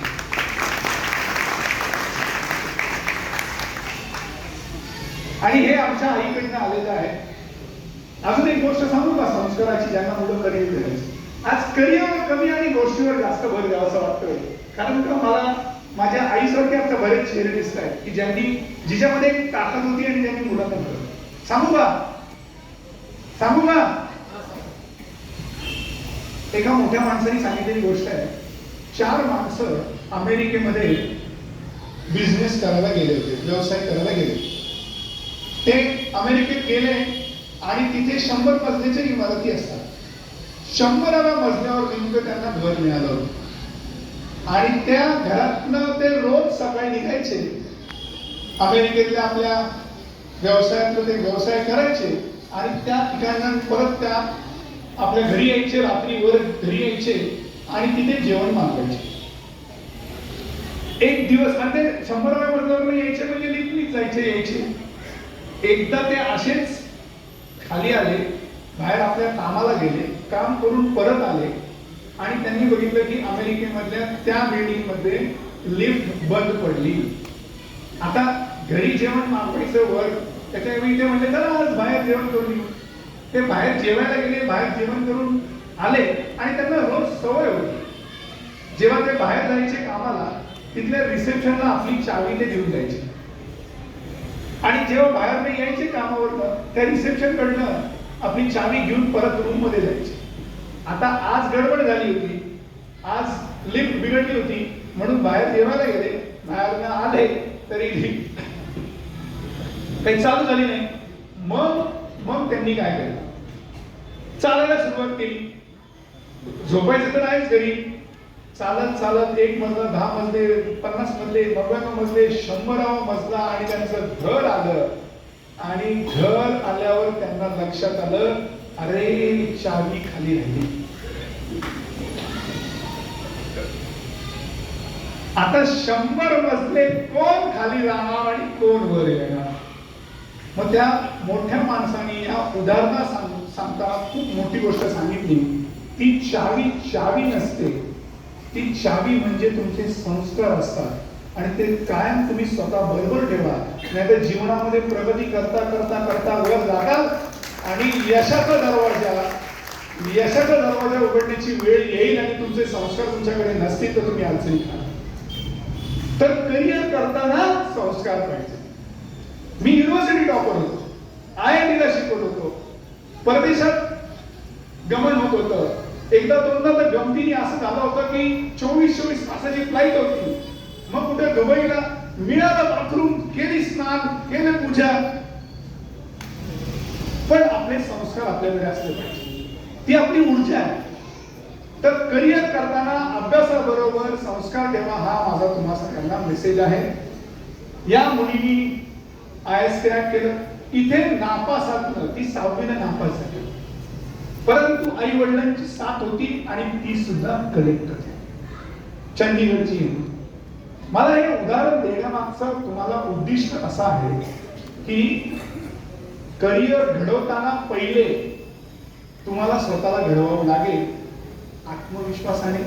[SPEAKER 1] आणि हे आमच्या आईकडनं आलेलं आहे. अजून एक गोष्ट सांगू का संस्काराची, ज्यांना मुलं करिअर करायची. आज करिअर कमी आणि गोष्टीवर जास्त भर द्यावा असं वाटतंय. कारण का मला माझ्या आईसारखे आता बरेच चेहरे दिसत आहेत की ज्यांनी जिच्यामध्ये एक ताकद होती आणि ज्यांनी मुलांना केलं. सांगू का एका मोठ्या माणसाने सांगितलेली गोष्ट आहे. 4 माणसं अमेरिकेमध्ये बिझनेस करायला गेले होते, व्यवसाय करायला गेले. ते अमेरिकेत गेले आणि तिथे 100 मजल्याच्या इमारती असतात. 100व्या मजल्यावर नेमकं त्यांना घर मिळालं होतं आणि त्या घरातनं ते रोज सकाळी निघायचे, अमेरिकेतल्या आपल्या व्यवसायातलं ते व्यवसाय करायचे आणि त्या ठिकाणी परत त्या आपल्या घरी यायचे, रात्रीवर घरी यायचे आणि तिथे जेवण मागवायचे. एक दिवस आणि ते 100व्या मजल्यावर यायचे म्हणजे लिफ्टनीच जायचे यायचे. एकदा ते असेच खाली आले, बाहेर आपल्या कामाला गेले, काम करून परत आले आणि त्यांनी बघितलं की अमेरिकेमधल्या त्या बिल्डिंग मध्ये लिफ्ट बंद पडली. आता घरी जेवण मागवायचं वर, त्याच्यावेळी ते म्हणले चला आज बाहेर जेवण करून येऊ. ते बाहेर जेवायला गेले, बाहेर जेवण करून आले आणि त्यांना रोज सवय होती जेव्हा ते बाहेर जायचे कामाला, तिथल्या रिसेप्शनला आपली चावी ते देऊन जायचे आणि जेव्हा बाहेर नाही यायचे कामावर, त्या रिसेप्शन कडनं आपली चावी घेऊन परत रूम मध्ये जायचे. आता आज गडबड झाली होती, आज लिफ्ट बिघडली होती म्हणून बाहेर जेवायला गेले, बाहेर आले तरी लिफ्ट काही चालू झाली नाही. मग त्यांनी काय केलं, चालायला सुरुवात केली. झोपायचं तर आहेच घरी, चालत चालत 1 मजला, 10 मजले, 50 मजले, 90 मजले, 100वा मजला आणि त्यांचं घर आलं. आणि घर आल्यावर त्यांना लक्षात आलं, अरे चावी खाली राहिली. आता 100 मजले कोण खाली जाणार आणि कोण वर येणार. मग त्या मोठ्या माणसाने या उदाहरणा सांगताना खूप मोठी गोष्ट सांगितली. ती चावी नसते, ती चावी म्हणजे तुमचे संस्कार असतात आणि ते कायम तुम्ही स्वतः बरोबर ठेवा, नाहीतर जीवनामध्ये प्रगती करता करता करता वर जाताल आणि यशाचा दरवाजा उघडण्याची वेळ येईल आणि तुमचे संस्कार तुमच्याकडे नसतील तर तुम्ही अडचणीत आहात. तर करिअर करताना संस्कार पाहिजे. मी युनिव्हर्सिटी टॉपर होतो, IIT ला शिकवत होतो, परदेशात गमन होत होतं. एकदा दोनदा तर गमतीने असं झालं होतं की 24 तासाची फ्लाईट होती. मग कुठे दुबईला मिळालं बाथरूम, केली स्नान, केले पूजा. पण आपले संस्कार आपल्याकडे असले पाहिजे, ती आपली ऊर्जा आहे. तर करिअर करताना अभ्यासाबरोबर संस्कार ठेवा, हा माझा तुम्हा सगळ्यांना मेसेज आहे. या मुलीने IAS क्रॅक केलं, इथे नापासात, ती 6वीला नापास झाली, परंतु आई वडिलांची साथ होती आणि ती सुद्धा कलेक्टर चंदीगडची. मला हे उदाहरण देण्यामागचा तुम्हाला उद्दिष्ट असा आहे की करिअर घडवताना पहिले तुम्हाला स्वतःला घडवावं लागेल, आत्मविश्वासाने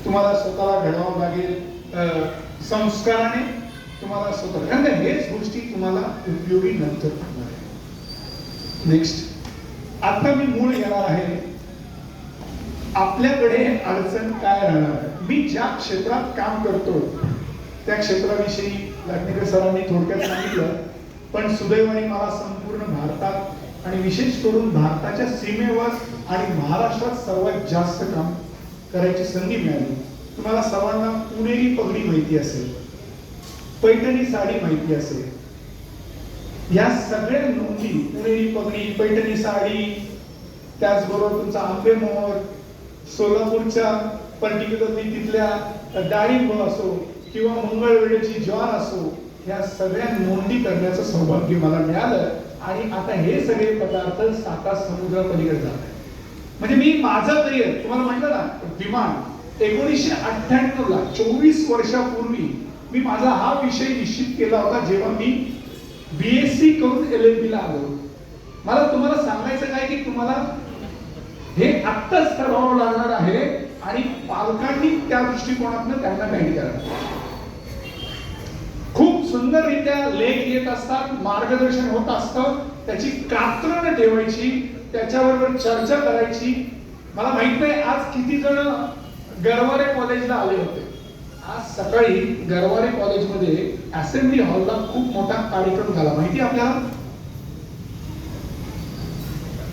[SPEAKER 1] तुम्हाला स्वतःला घडवावं लागेल, संस्काराने तुम्हाला स्वतः, कारण हेच गोष्टी तुम्हाला उपयोगी नंतर पडणार आहे. नेक्स्ट, आता मी मूळ येणार आहे. आपल्याकडे अडचण काय राहणार आहे. मी ज्या क्षेत्रात काम करतो त्या क्षेत्राविषयी लाटणेकर सरांनी थोडक्यात सांगितलं, पण सुदैवाने मला संपूर्ण भारतात आणि विशेष करून भारताच्या सीमेवर आणि महाराष्ट्रात सर्वात जास्त काम करायची संधी मिळाली. तुम्हाला सर्वांना पुणेरी पगडी माहिती असेल, पैठणी साडी माहिती असेल. या सगळ्या नोंदी, पुणेरी पगडी, पैठणी साडी, त्याचबरोबर तुमचा आंबेमोहर, सोलापूरच्या पर्टिक्युलरली तिथल्या डाळिंब असो किंवा मंगळवेढ्याची ज्वार असो, या सगळ्या नोंदी करण्याचं सौभाग्य मला मिळालं. आणि आता हे सगळे पदार्थ 7 समुद्रापलीकडे जात आहेत. म्हणजे मी माझं करिअर तुम्हाला म्हटलं ना, विमान 1998 ला 24 वर्षापूर्वी मी माझा हा विषय निश्चित केला होता जेव्हा मी बीएससी करून LLB ला आलो. मला तुम्हाला सांगायचं काय की तुम्हाला हे आत्ताच ठरवावं लागणार आहे आणि पालकांनी त्या दृष्टिकोनातून त्यांना गाईड करावं. खूप सुंदररित्या लेख येत असतात, मार्गदर्शन होत असतं, त्याची कात्रण ठेवायची, त्याच्याबरोबर चर्चा करायची. मला माहित नाही आज किती जण गरवारे कॉलेजला आले होते. आज सकाळी गरवारे कॉलेजमध्ये असेंब्ली हॉलला खूप मोठा कार्यक्रम झाला, माहिती आपल्याला.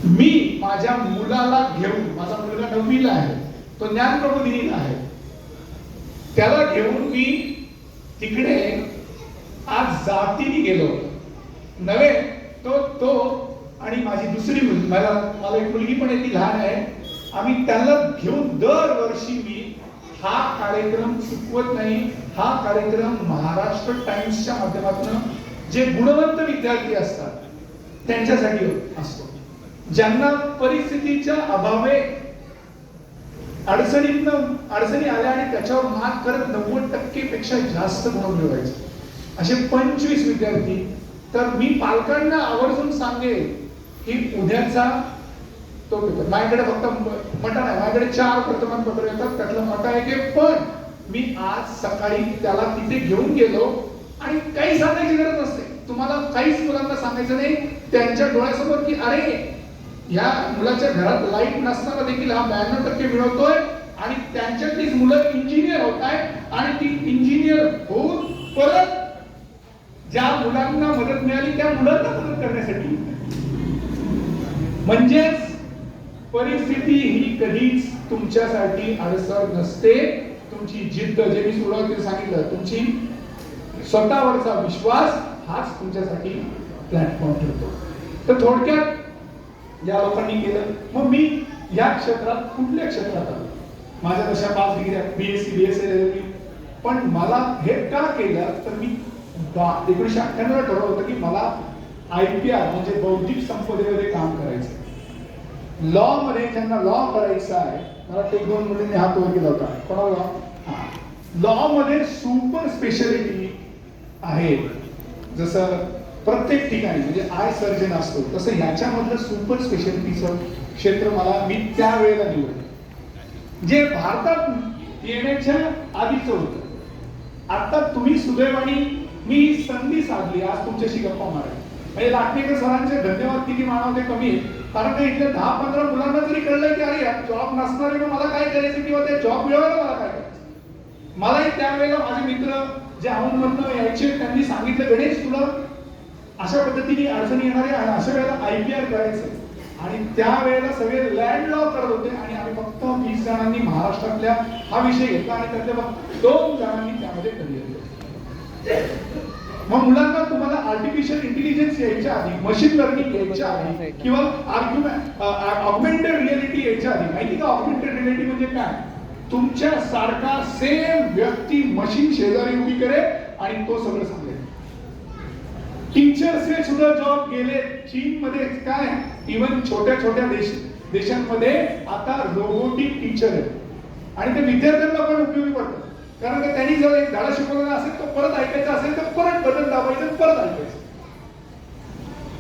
[SPEAKER 1] मी माझ्या मुलाला घेऊन, माझा मुलगा 9वीला आहे, तो ज्ञानप्रबोधिनीला आहे, त्याला घेऊन मी तिकडे आज जातीने गेलो नव्हे. तो आणि माझी दुसरी मुलगी, मला एक मुलगी पण आहे, ती लहान आहे. आम्ही त्याला घेऊन दरवर्षी मी हा कार्यक्रम चुकवत नाही. हा कार्यक्रम महाराष्ट्र टाइम्सच्या माध्यमातून जे गुणवंत विद्यार्थी असतात त्यांच्यासाठी असतो, ज्यांना परिस्थितीच्या अभावे अडचणी आल्या आणि त्याच्यावर मात करत 90% पेक्षा जास्त गुण मिळवायचे असे 25 विद्यार्थी. तर मी पालकांना आवर्जून सांगेन की उद्याचा तो पेपर, माझ्याकडे फक्त मटा नाही, माझ्याकडे 4 वर्तमानपत्र येतात, त्यातलं मटा आहे की, पण मी आज सकाळी त्याला तिथे घेऊन गेलो आणि काही सांगायची गरज नसते. तुम्हाला काहीच मुलांना सांगायचं नाही. त्यांच्या डोळ्यासमोर की अरे या मुलाच्या घरात लाईट नसताना देखील हा 92% मिळवतोय आणि त्यांच्यातलीच मुलं इंजिनियर होत आहेत आणि ती इंजिनियर होऊन परत ज्या मुलांना मदत मिळाली त्या मुलांना मदत करण्यासाठी. म्हणजेच परिस्थिती ही कधीच तुमच्यासाठी अडसर नसते. तुमची जिद्द, जे मी सुरुवातीला सांगितलं, तुमची स्वतःवरचा विश्वास हाच तुमच्यासाठी प्लॅटफॉर्म ठरतो. तर थोडक्यात या लोकांनी केलं. मग मी या क्षेत्रात कुठल्या क्षेत्रात आलो? माझ्या तशा 5 डिग्री, BSc, BSL, LLB. पण मला हे का केलं तर मी 1998 ला ठरवलं होतं की मला IPR म्हणजे बौद्धिक संपदेमध्ये काम करायचं. लॉ मध्ये ज्यांना लॉ करायचं आहे, मला ते 2 मुलींनी हात वर केला होता. कोणाला लॉ मध्ये सुपर स्पेशालिटी आहे. जसं प्रत्येक ठिकाणी म्हणजे आय सर्जन असतो, तसं ह्याच्यामधलं सुपर स्पेशालिटीचं क्षेत्र मी त्यावेळेला निवडलं, जे भारतात येण्याच्या आधीच होतं. आता तुम्ही सुदैवाने मी संधी साधली आज तुमच्याशी गप्पा मारायला. म्हणजे लाटणेकर सरांचे धन्यवाद किती मानावं ते कमी आहे. कारण ते इथल्या 10-15 मुलांना जरी कळलंय की अरे जॉब नसणार आहे, मला काय करायचं किंवा ते जॉब मिळवायला मला काय करायचं. मलाही त्यावेळेला माझे मित्र जे औंधमधनं यायचे त्यांनी सांगितलं, गणेश तुला अशा पद्धतीने अडचणी येणार आहे आणि अशा वेळेला IPR करायचं. आणि त्यावेळेला सगळे लँड लॉ करत होते आणि आम्ही फक्त 20 जणांनी महाराष्ट्रातल्या हा विषय घेतला आणि त्यातल्या फक्त 2 जणांनी त्यामध्ये करिअर केलं. मग मुलांना तुम्हाला आर्टिफिशियल इंटेलिजन्स यायच्या आधी, मशीन लर्निंग यायच्या आधी किंवा ऑगमेंटेड रिअलिटी यायच्या आधी, माहिती का ऑगमेंटेड रिअलिटी म्हणजे काय? तुमच्या सारखा सेम व्यक्ती मशीन शेजारी उभी करे आणि तो सगळं सांगेल. टीचर्सचे सुद्धा जॉब गेले. चीन मध्ये काय, इव्हन छोट्या देशांमध्ये आता रोबोटिक टीचर आहे आणि ते विद्यार्थ्यांना पण उपयोगी पडतात. कारण का त्यांनी जर एक धडा शिकवलेला असेल तो परत ऐकायचा असेल तर परत बटन दाबायचं परत ऐकायचं.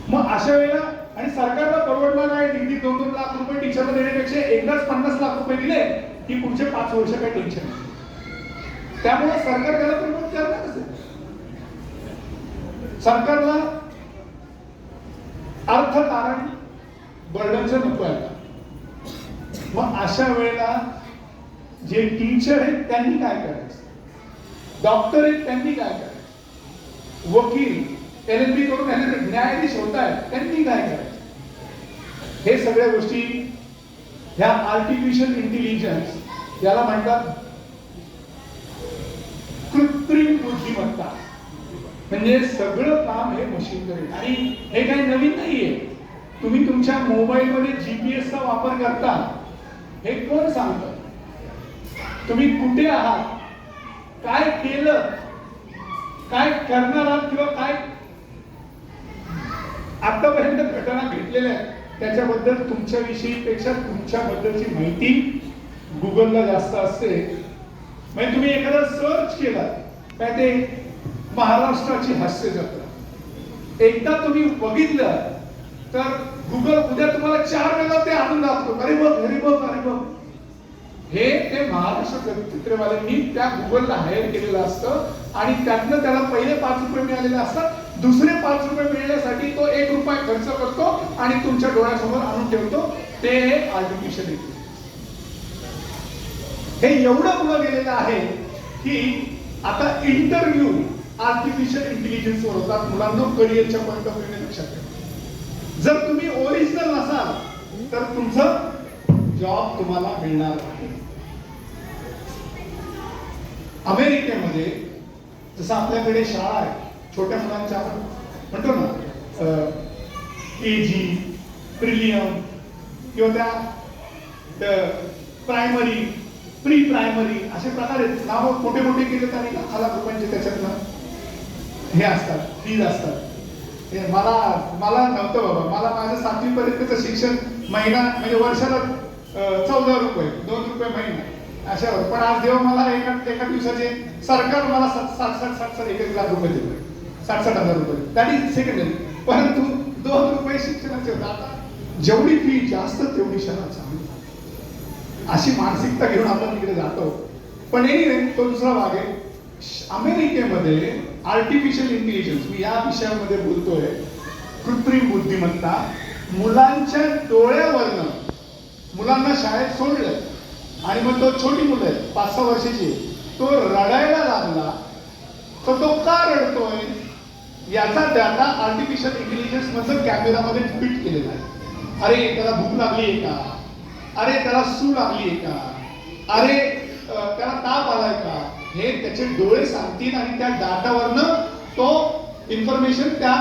[SPEAKER 1] मग अशा वेळेला आणि सरकारला परवडणार नाही 1.5-2 लाख रुपये टीचरला देण्यापेक्षा एकदाच 50 लाख रुपये दिले की पुढचे 5 वर्ष काही टेन्शन नाही. त्यामुळे सरकार त्याला प्रमोट करणार असेल. सरकारला अर्थकारण बर्डनचं नको आहे. मग अशा वेळेला जे टीचर आहेत त्यांनी काय करायचं, डॉक्टर आहेत त्यांनी काय करायचं, वकील LLB करून न्यायाधीश होत आहेत त्यांनी काय करायचं. हे सगळ्या गोष्टी ह्या आर्टिफिशियल इंटेलिजन्स याला म्हणतात कृत्रिम बुद्धिमत्ता. म्हणजे सगळं काम हे मशीन करेल आणि हे काही नवीन नाहीये. तुम्ही तुमच्या मोबाईल मध्ये GPS चा वापर करता, हे कोण सांगतं? तुम्ही कुठे आहात, काय केलं, काय करणार आहात किंवा काय आतापर्यंत घटना घडलेल्या आहेत त्याच्याबद्दल तुमच्याविषयीपेक्षा तुमच्याबद्दलची माहिती गुगलला जास्त असते. म्हणजे तुम्ही एखादा सर्च केला काय ते महाराष्ट्राची हास्य जत्रा एकदा तुम्ही बघितलं तर गुगल उद्या तुम्हाला 4 वेळा ते आणून दाखवतो. अरे बघ, अरे बघ, अरे बघ. हे ते महाराष्ट्र चित्रवाल्यांनी त्या गुगलला हायर केलेलं असतं आणि त्यातनं त्याला पहिले 5 रुपये मिळालेले असतात. दुसरे 5 रुपये मिळण्यासाठी तो 1 रुपया खर्च करतो आणि तुमच्या डोळ्यासमोर आणून ठेवतो. ते आर्टिफिशियल इंटेलिजन्स. हे एवढं पुढे गेलेलं आहे की आता इंटरव्ह्यू आर्टिफिशियल इंटेलिजन्स वर होतात. मुलांना करिअरच्या पॉइंट ऑफ व्ह्यूने लक्षात ठेवा. जर तुम्ही ओरिजिनल नसाल तर तुमचं जॉब तुम्हाला मिळणार नाही. अमेरिकेमध्ये जसं आपल्याकडे शाळा आहे छोट्या मुलांच्या, आपण म्हणतो ना KG, प्रिलियम किंवा त्या प्रायमरी, प्री प्रायमरी असे प्रकार आहेत. नाव मोठे मोठे केले आणि लाखाला रुपयांचे त्याच्यातनं हे असतात, फीज असतात. मला नव्हतं बाबा. मला माझं 7वी पर्यंतचं शिक्षण महिना म्हणजे वर्षाला 14 रुपये, 2 रुपये महिना अशावर. पण आज जेव्हा मला एका दिवसाचे सरकार मला 60 1 लाख रुपये देतो, 60,000 रुपये, दॅट इज सेकंडरी. परंतु 2 रुपये शिक्षणाचे होते. आता जेवढी फी जास्त तेवढी शहरात चांगली, अशी मानसिकता घेऊन आपण तिकडे जातो. पण एनिवे तो दुसरा भाग आहे. अमेरिकेमध्ये आर्टिफिशियल इंटेलिजन्स, मी या विषयामध्ये बोलतोय, कृत्रिम बुद्धिमत्ता, मुलांच्या डोळ्यावरनं मुलांना शाळेत सोडलं आणि मग तो छोटी मुलं आहे 5-6 वर्षाची, तो रडायला लागला तर तो का रडतोय याचा डाटा आर्टिफिशियल इंटेलिजन्स मधलं कॅमेरामध्ये फिट केलेला आहे. अरे त्याला भूक लागली आहे का, अरे त्याला सू लागली आहे का, अरे त्याला ताप आलाय का, हे त्याचे डोळे सांगतील आणि त्या डाटावरनं तो इन्फॉर्मेशन त्या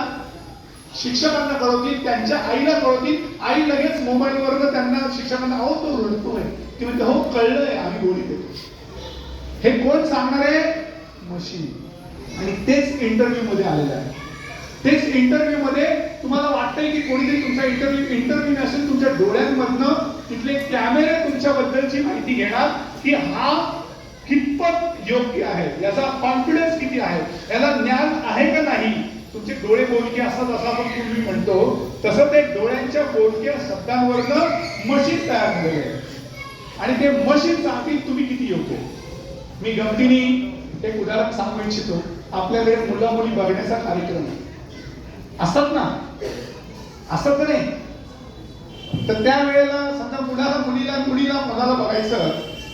[SPEAKER 1] शिक्षकांना कळवतील, त्यांच्या आईला कळवतील. आई लगेच मोबाईलवरनं त्यांना शिक्षकांना, अहो तो रडतोय, ती म्हणते हो कळलंय, आम्ही गोळी देतो. हे कोण सांगणार आहे? मशीन. आणि तेच इंटरव्ह्यू मध्ये आलेलं आहे. तेच इंटरव्ह्यू मध्ये तुम्हाला वाटतंय की कोणीतरी तुमचा इंटरव्ह्यू नसेल, तुमच्या डोळ्यांमधनं तिथले कॅमेरे तुमच्याबद्दलची माहिती घेणार की हा कितपत योग्य आहे, याचा कॉन्फिडन्स किती आहे, याला ज्ञान आहे का नाही. तुमचे डोळे बोलके असतात असं आपण पूर्वी म्हणतो, तसं ते डोळ्यांच्या बोलक्या शब्दांवरनं मशीन तयार झालेलं आहे आणि ते मशीन सांगतील तुम्ही किती योग्य. मी गमतीने एक उदाहरण सांगू इच्छितो. आपल्याकडे मुला मुली बघण्याचा कार्यक्रम असतात ना, असत नाही, तर त्या वेळेला समजा मुलीला बघायचं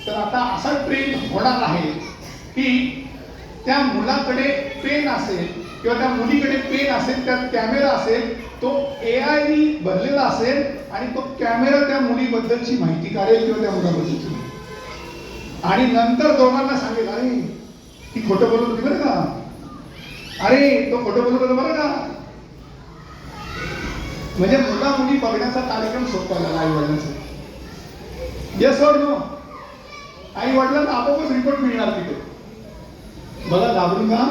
[SPEAKER 1] तर आता असा ट्रेंड होणार आहे की त्या मुलाकडे पेन असेल किंवा त्या मुलीकडे पेन असेल, त्यात कॅमेरा असेल, तो AI नी भरलेला असेल आणि तो कॅमेरा त्या मुलीबद्दलची माहिती काढेल किंवा त्या मुलाबद्दलची, आणि नंतर दोघांना सांगेल अरे ती खोटं बोलत होती बरं का, अरे तो खोटं बोलत होता बरं का. म्हणजे मुला मुली बघण्याचा कार्यक्रम सोपा झाला आई वडिलांचा. येस और नो? आई वडिलांना आपोआपच रिपोर्ट मिळणार तिथे. बघा घाबरून का,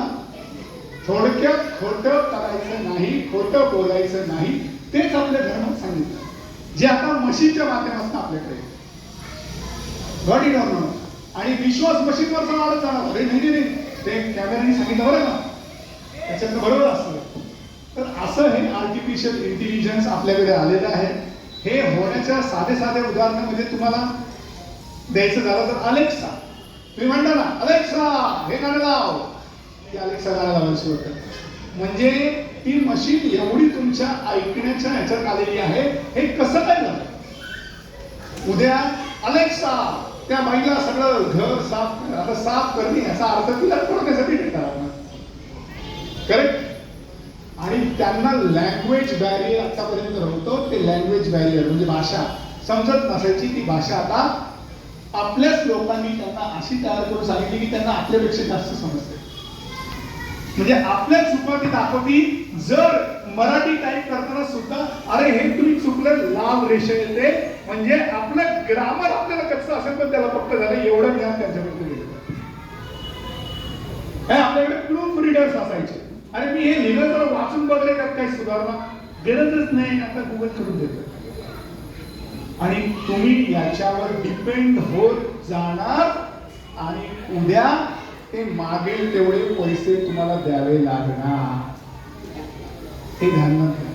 [SPEAKER 1] थोडक्यात खोटं करायचं नाही, खोटं बोलायचं नाही, तेच आपल्या धर्मात सांगितलं, जे आता मशीनच्या माध्यमातून आपल्याकडे गॉड इट ऑर नॉट. आणि विश्वास मशीनवर वाढत जाणार. अरे नाही ते कॅमेराने सांगितलं बरं का, त्याच्यातनं बरोबर असतं. तर असं हे आर्टिफिशियल इंटेलिजन्स आपल्याकडे आलेलं आहे. हे होण्याच्या साधे उदाहरणामध्ये तुम्हाला द्यायचं झालं तर अलेक्सा, तुम्ही म्हणता ना अलेक्सा हे गाणं लाव, ती अलेक्सा गाणं लावायला सुरू करते. म्हणजे ती मशीन एवढी तुमच्या ऐकण्याच्या ह्याच्यात आलेली आहे. हे कसं काय झालं? उद्या अलेक्सा त्या बाईला सगळं घर साफ कर. आता साफ करणे याचा अर्थ तिला कोणासाठी देतात, करेक्ट. आणि त्यांना लँग्वेज बॅरियर आतापर्यंत होतं, ते लँग्वेज बॅरियर म्हणजे भाषा समजत नसायची, ती भाषा आता आपल्याच लोकांनी त्यांना अशी तयार करून सांगितली की त्यांना आपल्यापेक्षा जास्त समजते. म्हणजे आपल्या चुका ती दाखवती. जर मराठी टाईप करताना सुद्धा अरे हे तुम्ही चुकलं, लाल रेषा येते, म्हणजे आपलं ग्रामर आपल्याला कच्चं असेल पण त्याला फक्त झालं एवढं ज्ञान त्यांच्याबद्दल गेलं. हे आपल्याकडे प्रूफ रीडर्स असायचे. अरे मी हे लिहिलं तर वाचून बघले त्यात काही सुधारणा, गरजच नाही, आता गुगल करून देतो. आणि तुम्ही याच्यावर डिपेंड होत जाणार आणि उद्या ते मागेल तेवढे पैसे तुम्हाला द्यावे लागणार. हे ध्यानात घ्या.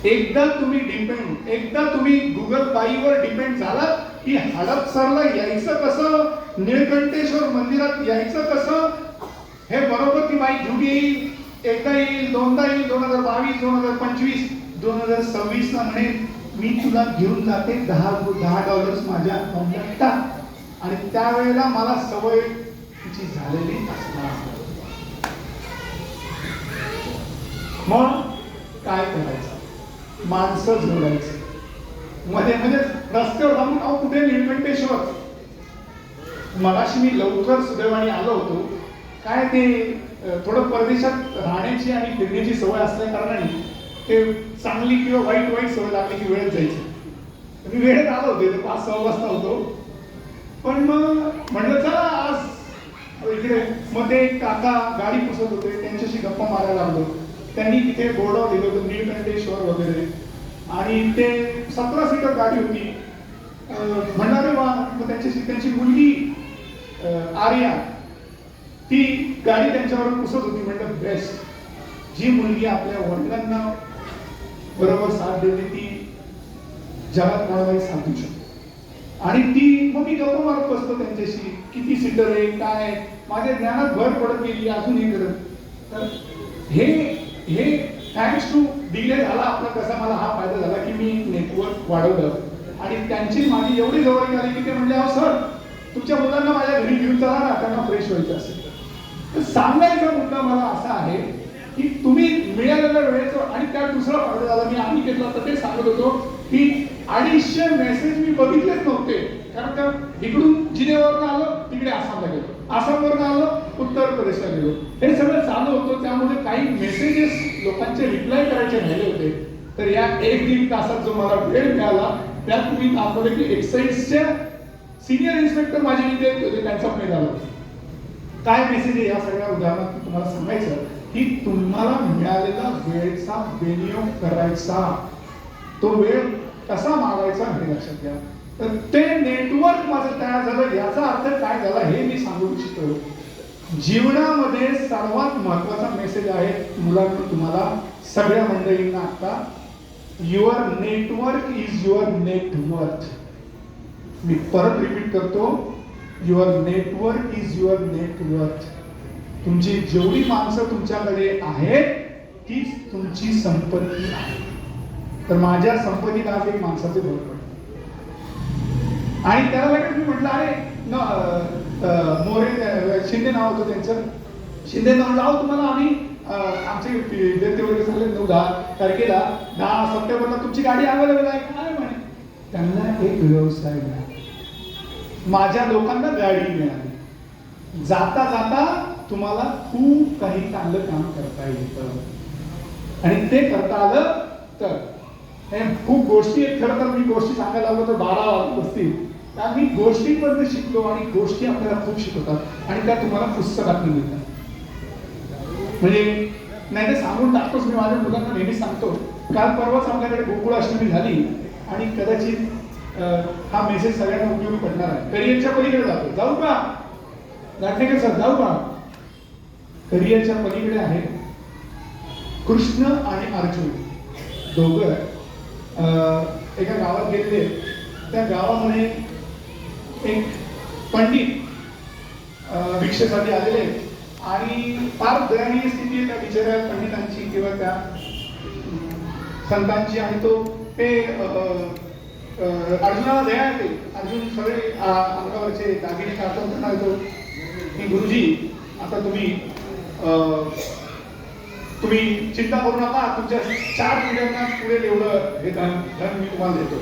[SPEAKER 1] एकदा तुम्ही गुगल बाईवर डिपेंड झाला की हडपसरला यायचं कसं, निळकंठेश्वर मंदिरात यायचं कसं, हे बरोबर ती बाई घेऊन येईल. एकदा येईल, दोनदा येईल, 2022, 2025, 2026 ला म्हणे मी तुला घेऊन जाते, $10 माझ्या अकाउंटला टाक. आणि त्यावेळेला मला सवय तिची झालेली असणार. मग काय करायचं? माणसं जोडायचं. मध्ये रस्त्यावर थांबून अहो कुठे निळकंठेश्वर. मगाशी मी लवकर सुदैवाने आलो होतो. काय ते थोडं परदेशात राहण्याची आणि फिरण्याची सवय असल्या कारणाने ते चांगली किंवा वाईट सवय लागली की वेळेत जायची. मी वेळेत आलो होते, 5-6 वाजता होतो. पण मग म्हटलं चला आज इकडे. मग ते काका गाडी पुसत होते, त्यांच्याशी गप्पा मारायला लागलो. त्यांनी तिथे बोर्ड दिलं होतं निळकंठेश्वर वगैरे, आणि ते 17 सीटर गाडी होती. म्हणणारे वा. मग त्यांची मुलगी आर्या ती गाडी त्यांच्यावर पुसत होती. म्हणलं बेस्ट. जी मुलगी आपल्या वडिलांना बरोबर साथ देते ती जगात कोणालाही साथ देऊ शकते. आणि ती मग मी गप्पा मारत बसतो त्यांच्याशी. किती सीटर आहे, काय, माझ्या ज्ञानात भर पडत गेली अजूनही करत. तर हे थँक्स टू डिले झाला आपला. कसा मला हा फायदा झाला की मी नेटवर्क वाढवलं आणि त्यांची माझी एवढी जवळ आली की ते म्हणले अहो सर तुमच्या मुलांना माझ्या घरी घेऊन चला ना, त्यांना फ्रेश व्हायचं असेल. तर सांगायचा मुद्दा मला असा आहे की तुम्ही मिळालेल्या वेळेचं. आणि त्या दुसरा फायदा झाला, मी आम्ही घेतला तर ते सांगत होतो की 250 मेसेज मी बघितलेच नव्हते. कारण का इकडून जिनेवरून आलो, तिकडे आसामला गेलो, आसामवरून आलो, उत्तर प्रदेशला गेलो. हे सगळं चालू होतं. त्यामुळे काही मेसेजेस लोकांचे रिप्लाय करायचे राहिले होते. तर या 1-1.5 तासात जो मला वेळ मिळाला त्यात तुम्ही दाखवलं की एक्साईजच्या सिनियर इन्स्पेक्टर माझे विद्यार्थी होते, त्यांचा मेल आला. काय मेसेज आहे या सगळ्या उदाहरणात तुम्हाला सांगायचं की तुम्हाला मिळालेला वेळेचा विनियोग करायचा, तो वेळ कसा मागायचा हे लक्षात घ्या. तर ते नेटवर्क माझं तयार झालं. याचा अर्थ काय झाला हे मी सांगू इच्छितो. जीवनामध्ये सर्वात महत्वाचा मेसेज आहे मुलांना, तुम्हाला सगळ्या मंडळींना आता, your network is your net worth. मी परत रिपीट करतो, your network is your net worth. तुमची जेवढी माणसं तुमच्याकडे आहेत तीच तुमची संपत्ती आहे. तर माझ्या संपत्तीत आज एक माणसाचे भर पडले. आणि त्याला लगेच मी म्हटलं अरे मोरे शिंदे नाव होतं त्यांचं. शिंदे नाव लाव तुम्हाला आम्ही आमचे विद्यार्थी वगैरे झाले 9-10 तारखेला 10 सप्टेंबरला तुमची गाडी अवेलेबल आहे. काय म्हणे त्यांना एक व्यवसाय मिळाला. माझ्या लोकांना गाडी मिळाली. जाता जाता तुम्हाला खूप काही चांगलं काम करता येतं आणि ते करता आलं तर. हे खूप गोष्टी आहेत. खरं तर मी गोष्टी सांगायला लागलो तर 12 बसतील. मी गोष्टींपर्यंत शिकलो आणि गोष्टी आपल्याला खूप शिकवतात आणि त्या तुम्हाला पुस्तकातून मिळतात. म्हणजे नाही तर सांगून टाकतोच. मी माझ्या मुलांना नेहमी सांगतो. काल परवाच आपल्याकडे गोकुळाष्टमी झाली आणि कदाचित हा मेसेज सगळ्यांना उपयोगी पडणार आहे. करिअरच्या पलीकडे जाऊ का गाठेकर सर, जाऊ का? करिअरच्या पलीकडे आहे. कृष्ण आणि अर्जुन दोघं एका गावात गेलेले. त्या गावामध्ये एक पंडित भिक्षेसाठी आलेले आणि फार दयनीय स्थिती आहे त्या बिचाऱ्या पंडितांची किंवा त्या संतांची. आणि तो ते अर्जुनाला दया येते. अर्जुन सगळे अंगावरचे दागिने काढतो. त्यांना येतो की गुरुजी आता तुम्ही चिंता करू नका, तुमच्या 4 पिढ्यांना पुढे एवढं हे धन मी तुम्हाला देतो.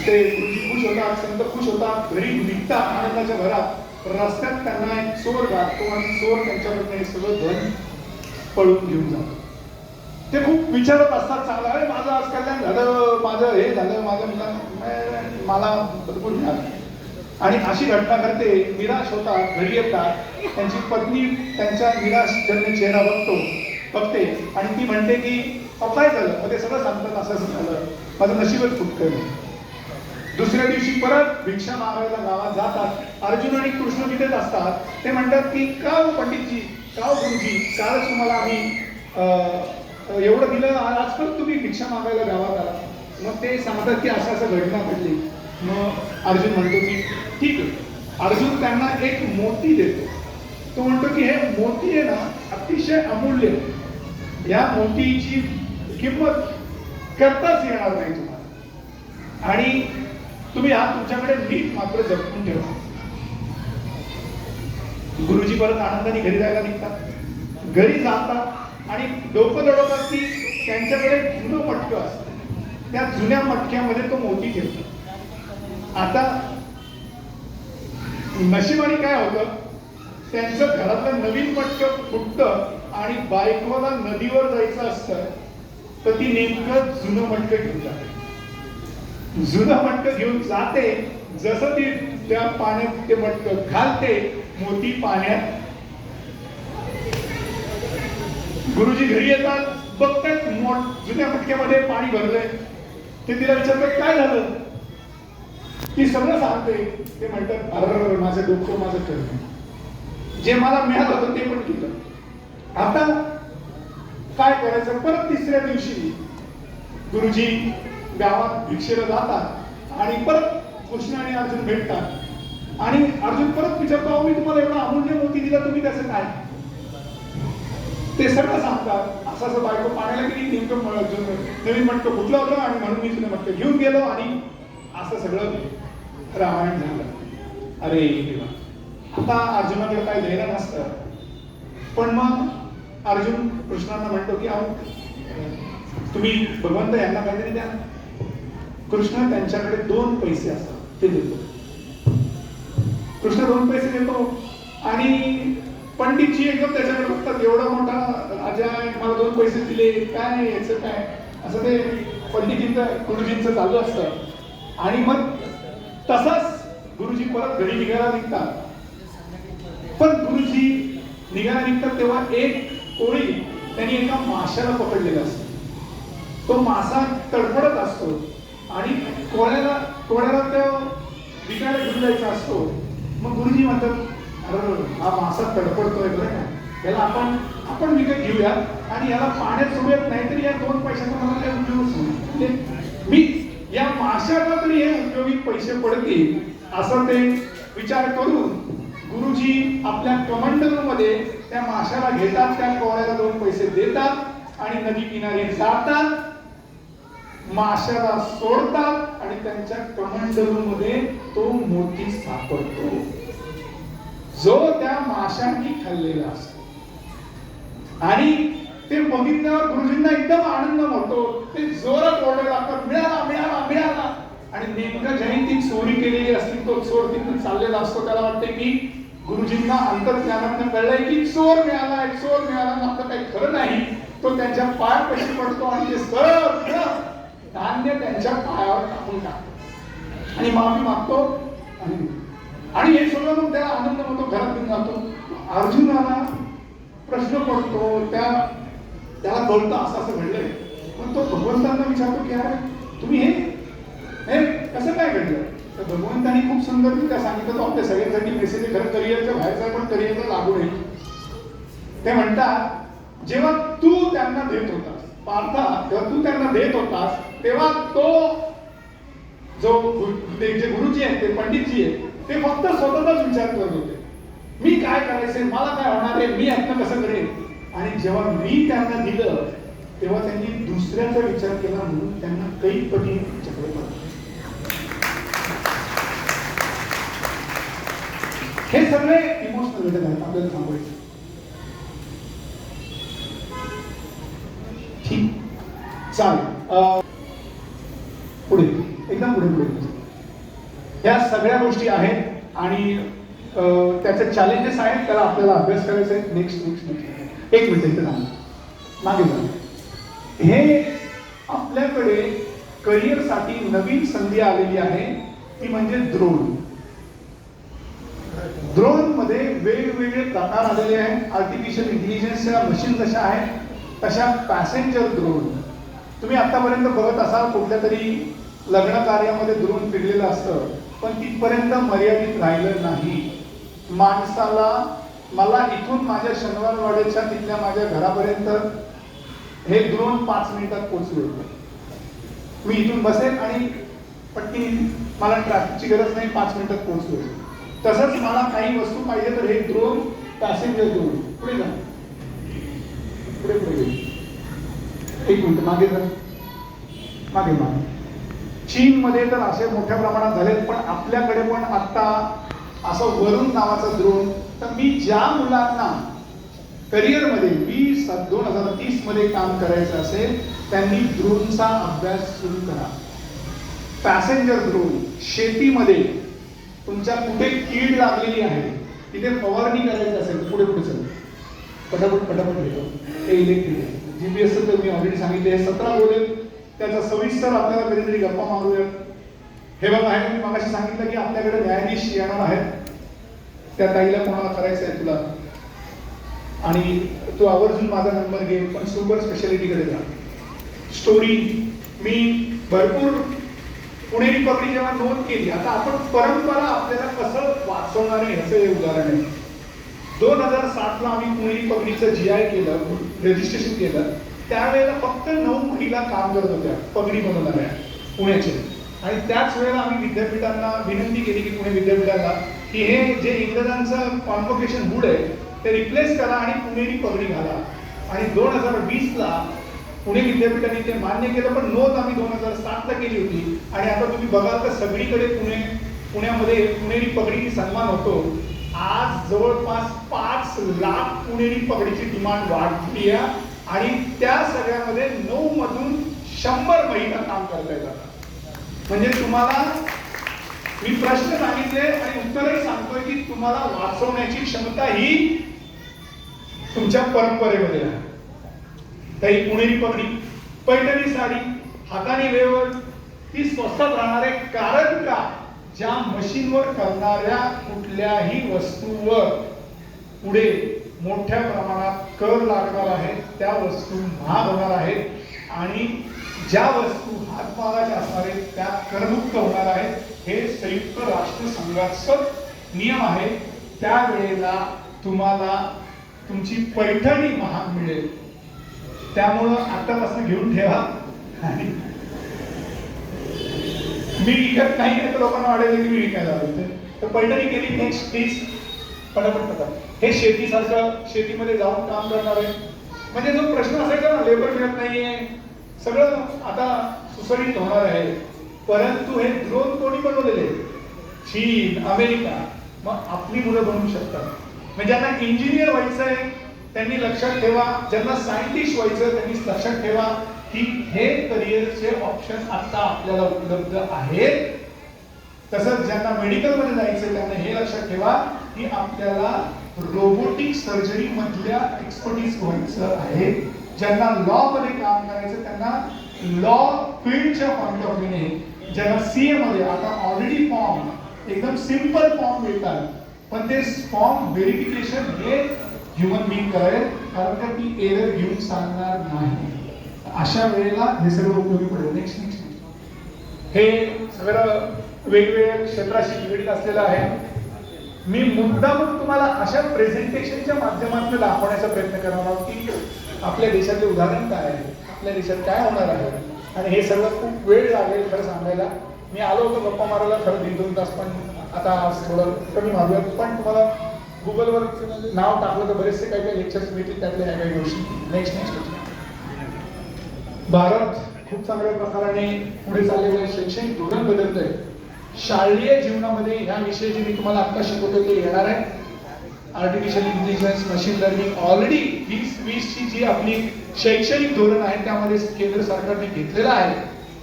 [SPEAKER 1] ते गुरुजी खुश होतात, संत खुश होतात. घरी निघतात आनंदाच्या भरात. रस्त्यात त्यांना एक चोर गाठतो आणि चोर त्यांच्याकडनं हे सगळं धन पळून घेऊन जातो. ते खूप विचारत असतात चांगलं, अरे माझं आज कल्याण झालं, माझं हे झालं, माझ्या मुलांना मला भरपूर मिळालं. आणि अशी घटना घडते. निराश होतात, घरी येतात. त्यांची पत्नी त्यांच्या निराश चेहरा बघते आणि ती म्हणते की काय झालं, मग ते सगळं सांगतात असं असं झालं, माझं नशीबच फुटकं. दुसऱ्या दिवशी परत भिक्षा मागायला गावात जातात. अर्जुन आणि कृष्ण तिथेच असतात. ते म्हणतात की का हो पंडितजी, का हो गुरुजी, कालच तुम्हाला आम्ही एवढं दिलं, आज पण तुम्ही भिक्षा मागायला गावात आला. मग ते सांगतात की असं असं घटना घडली. मग अर्जुन म्हणतो की ठीक आहे. अर्जुन त्यांना एक मोती देतो. तो म्हणतो की हे मोती आहे ना अतिशय अमूल्य, या मोतीची किंमत करताच येणार नाही तुम्हाला, आणि तुम्ही हा तुमच्याकडे नीट मात्र जपून ठेवा. गुरुजी परत आनंदाने घरी जायला निघतात. घरी जातात आणि डोकं दडवतात की त्यांच्याकडे जुनं मटकं असतं, त्या जुन्या मटक्यामध्ये तो मोती ठेवतो. आता नशिबाने काय होतं, त्यांचं घरातलं नवीन मटकं फुटतं आणि बायकोला नदीवर जायचं असतं, तर ती नेमकं जुनं मटकं घेऊन जाते. जुनं मटकं घेऊन जाते, जसं ती त्या पाण्यात ते मटकं घालते, मोती पाण्यात. गुरुजी घरी येतात, बघतात जुन्या मटक्यामध्ये पाणी भरलंय. ते तिला विचारतात काय झालं. ती सगळं सांगते. ते म्हणतात अरे माझं डोकं, माझं कर्म, जे मला मिळालं होतं ते पण केलं, आता काय करायचं. परत तिसऱ्या दिवशी गुरुजी गावात भिक्षेला जातात आणि परत कृष्ण आणि अर्जुन भेटतात. आणि अर्जुन परत विचारतो मी तुम्हाला एवढा अमूल्य मोती दिला, तुम्ही त्याचं काय. ते सगळं सांगतात. असं असं बायको पाण्याला गेली, नेमकं नवीन मटकं फुटलं होतं आणि म्हणून मी जुनं मटकं घेऊन गेलो, आणि असं सगळं रामायण झालं. अरे देवा, आता अर्जुनाकडे काय द्यायला नसतं. पण मग अर्जुन कृष्णांना म्हणतो की अहो तुम्ही भगवंत यांना काहीतरी द्या. कृष्ण त्यांच्याकडे 2 पैसे असतात ते देतो. कृष्ण 2 पैसे देतो आणि पंडितजी एकदम त्याच्याकडे बघतात, एवढा मोठा राजा मला 2 पैसे दिले, काय याचं काय, असं ते पंडितींचं गुरुजींचं चालू असतं. आणि मग तसाच गुरुजी परत घरी निघायला निघतात. पण गुरुजी निघायला निघतात तेव्हा एक कोळी त्यांनी एका माशाला पकडलेला असतो. तो मासा तडफडत असतो आणि कोळ्याला त्या विकायला घेऊन जायचा असतो. मग गुरुजी म्हणतात अरे हा मासा तडफडतोय बरं का, याला आपण विकत घेऊया आणि याला पाण्यात सोडूयात, नाहीतरी या 2 पैशाचा मला काही उपयोगच नाही. मी या माशाला तरी हे उपयोगी पैसे पडतील असं ते विचार करून गुरुजी आपल्या कमंडलूमध्ये त्या माशाला घेतात, त्या कोळ्याला 2 पैसे देतात आणि नदी किनारी जातात, माशाला सोडतात आणि त्यांच्या कमंडलूमध्ये तो मोती सापडतो जो त्या माशांनी खाल्लेला असतो. आणि ते बघितल्यावर गुरुजींना एकदम आनंद होतो. ते जोरात ओरडायला लागतात मिळाला मिळाला मिळाला. आणि नेमकं ज्याने ती चोरी केलेली असते तो चोर तिथून चाललेला असतो. त्याला वाटते की गुरुजींना अंतर्ज्ञानातून कळलंय की चोर मिळाला, आपलं काही खरं नाही. तो त्यांच्या पायापाशी पडतो आणि ते सरळ धान्य त्यांच्या पायावर टाकून टाकतो आणि माफी मागतो. आणि हे सगळं मग त्याला आनंद होतो, घरात घेऊन जातो. अर्जुनाला प्रश्न पडतो, त्याला कळतं असं असं घडलंय. पण तो भगवंतांना विचारतो की अरे तुम्ही हे कसं काय घडलं. तर भगवंतांनी खूप सुंदररित्या सांगितलं, तो आपल्या सगळ्यांसाठी मेसेज खरं करिअरच्या बाहेरचा पण करिअरचा लागू नये. ते म्हणतात जेव्हा तू त्यांना देत होतास पार्था, जेव्हा तू त्यांना देत होतास तेव्हा तो जे गुरुजी आहेत, ते पंडितजी आहेत, ते फक्त स्वतःचाच विचार करत होते. मी काय करायचंय, मला काय होणार आहे, मी यातनं कसं करेन. आणि जेव्हा मी त्यांना दिलं तेव्हा त्यांनी दुसऱ्याचा विचार केला, म्हणून त्यांना काही पटी चक्र पडलं. हे सगळे इमोशनल घटक आहेत, आपल्याला थांबवायचे. ठीक चालेल, पुढे एकदम पुढे या सगळ्या गोष्टी आहेत आणि त्याचे चॅलेंजेस आहेत, त्याला आपल्याला अभ्यास करायचा आहे. नेक्स्ट एक मिनिट इथे मागे जा. हे आपल्याकडे करिअरसाठी नवीन संधी आलेली आहे, ती म्हणजे ड्रोन. ड्रोन मध्ये वेगवेगळे प्रकार आलेले आहेत. आर्टिफिशियल इंटेलिजन्सच्या मशीन जशा आहेत तशा पॅसेंजर ड्रोन, तुम्ही आतापर्यंत बघत असाल कुठल्या तरी लग्न कार्यामध्ये ड्रोन फिरलेलं असतं, पण तिथपर्यंत मर्यादित राहिलं नाही. माणसाला मला इथून माझ्या शनिवारवाड्याच्या तिथल्या माझ्या घरापर्यंत हे ड्रोन 5 मिनिटात पोहोचले होते. मी इथून बसेल आणि पटकी मला ट्रॅफिकची गरज नाही, 5 मिनिटात पोहोचलो. तसंच मला काही वस्तू पाहिजे तर हे ड्रोन पॅसेंजर ड्रोन पुढे जा, पुढे पुढे 1 मिनिट मागे जा, मागे मागे. चीनमध्ये तर असे मोठ्या प्रमाणात झालेत, पण आपल्याकडे पण आता असं वरुण नावाचा ड्रोन. तर मी ज्या मुलांना करिअरमध्ये 2030 मध्ये काम करायचं असेल त्यांनी ड्रोनचा अभ्यास सुरू करा. पॅसेंजर ड्रोन, शेतीमध्ये तुमच्या कुठे कीड लागलेली आहे तिथे फवारणी करायची असेल, पुढे पुढे चल पटापट पटापट घेतो. हे इलेक्ट्रिक जीपीएस तर मी ऑलरेडी सांगितले, हे 17 बोलेल, त्याचा सविस्तर आपल्याला कधीतरी गप्पा मारूया. हे बघा, आहे मी मगाशी सांगितलं की आपल्याकडे न्यायाधीश येणार आहेत. त्या ताईला कोणाला करायचं आहे तुला, आणि तू आवर्जून माझा नंबर घे, पण सुपर स्पेशालिटीकडे जा. स्टोरी मी भरपूर पुणेरी पगडी जेव्हा नोंद केली, आता आपण परंपरा आपल्याला कसं वाचवणार आहे याचं हे उदाहरण आहे. 2007 ला आम्ही पुणेरी पगडीचं GI केलं, रजिस्ट्रेशन केलं. त्यावेळेला फक्त 9 महिला काम करत होत्या पगडी बनवणाऱ्या पुण्याचे. आणि त्याच वेळेला आम्ही विद्यापीठांना विनंती केली की पुणे विद्यापीठाला की हे जे इंग्रजांचं कॉन्व्होकेशन हुड आहे ते रिप्लेस करा आणि पुणेरी पगडी घाला. आणि 2020 ला पुणे विद्यापीठाने ते मान्य केलं, पण नोंद आम्ही 2007 ला केली होती. आणि आता तुम्ही बघाल तर सगळीकडे पुण्यामध्ये पुणेरी पगडीची सन्मान होतो. आज जवळपास 5 लाख पुणेरी पगडीची डिमांड वाढली आहे आणि त्या सगळ्यामध्ये 9 मधून 100 महिला काम करता येतात. म्हणजे तुम्हाला मी प्रश्न सांगितले आणि उत्तरही सांगतोय की तुम्हाला वाचवण्याची क्षमता ही तुमच्या परंपरेमध्ये आहे. काही पुणेरी पगडी, पैठणी साडी, हाताने वेवण ही स्वस्तात राहणार आहे. कारण का, ज्या मशीनवर करणाऱ्या कुठल्याही वस्तूवर पुढे मोठ्या प्रमाणात कर लागणार आहे, त्या वस्तू महाग होणार आहेत. आणि ज्या वस्तू हातमागाच्या असणार आहेत त्या करमुक्त होणार आहेत. हे संयुक्त राष्ट्र संघाचं नियम आहे. त्यावेळेला तुम्हाला तुमची पैठणी महाग मिळेल. त्यामुळं आतापासून घेऊन ठेवा. आणि मी विकत नाही तर लोकांना वाटेल की मी विकायला आलो, तर पैठणी केली. नेक्स्ट प्लीज पटापट पटा. हे शेतीसारखं, शेतीमध्ये जाऊन काम करणार आहे. म्हणजे जो प्रश्न असायचा ना, लेबर मिळत नाहीये, सगळं आता सुसरीत होणार आहे. परंतु हे ड्रोन कोणी बनवलेले? चीन, अमेरिका. मग आपली मुलं बनवू शकतात. म्हणजे ज्यांना इंजिनियर व्हायचं आहे त्यांनी लक्षात ठेवा, ज्यांना सायंटिस्ट व्हायचं त्यांनी लक्षात ठेवा की हे करिअरचे ऑप्शन आता आपल्याला उपलब्ध आहेत. तसंच ज्यांना मेडिकल मध्ये जायचं त्यांना हे लक्षात ठेवा की आपल्याला रोबोटिक सर्जरी मधल्या एक्सपर्टीज व्हायचं आहे. ज्यांना लॉ मध्ये काम करायचं त्यांना लॉ फील्डच्या पॉइंट ऑफ व्ह्यूने, ज्यांना सीए मध्ये आता ऑलरेडी फॉर्म एकदम सिंपल फॉर्म मिळतात, पण ते फॉर्म व्हेरिफिकेशन हे ह्युमन बीइंग करेल, कारण का ती एरर घेऊन सांगणार नाही. अशा वेळेला हे सगळं उपयोगी पडेल. नेक्स्ट हे सगळं वेगवेगळ्या क्षेत्राशी निगडीत असलेलं आहे. मी मुद्दामून तुम्हाला अशा प्रेझेंटेशनच्या माध्यमातून दाखवण्याचा प्रयत्न करणार आहोत की आपल्या देशातले उदाहरण काय आहे, आपल्या देशात काय होणार आहे. आणि हे सगळं खूप वेळ लागेल खरं सांगायला. मी आलो होतो गप्पा मारायला खरं 1-2 तास, पण आता आज थोडं कमी मारूयात. पण तुम्हाला गुगलवर नाव टाकलं तर बरेचसे काही काही लेक्चर्स मिळतील, त्यातल्या ह्या काही गोष्टी. नेक्स्ट भारत खूप चांगल्या प्रकाराने पुढे चाललेलं आहे. शैक्षणिक धोरण बदलतंय. शालेय जीवनामध्ये ह्या विषय जे मी तुम्हाला आता शिकवतो ते येणार आहे. Artificial intelligence, machine learning already 2020 ची जी आपली शैक्षणिक धोरण आहे त्यामध्ये केंद्र सरकारने घेतलेलं आहे.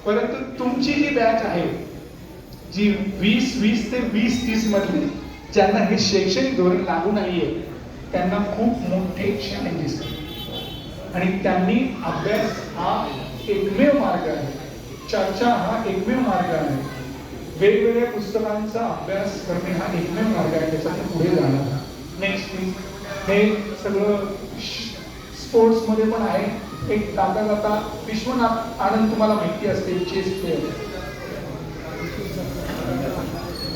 [SPEAKER 1] परंतु तुमची जी बॅच आहे जी 2020 ते 2030 मधली, ज्यांना हे शैक्षणिक धोरण लागू नाहीये त्यांना खूप मोठे चॅलेंजेस आहेत. आणि त्यांनी अभ्यास हा एकमेव मार्ग आहे, चर्चा हा एकमेव मार्ग आहे, वेगवेगळ्या पुस्तकांचा अभ्यास करणे हा एकमेव मार्ग आहे, त्याच्यातून पुढे जाणार. नेक्स्ट हे सगळं स्पोर्ट्स मध्ये पण आहे. एक जाता जाता विश्वनाथ आनंद तुम्हाला माहिती असते, चेस प्लेअर,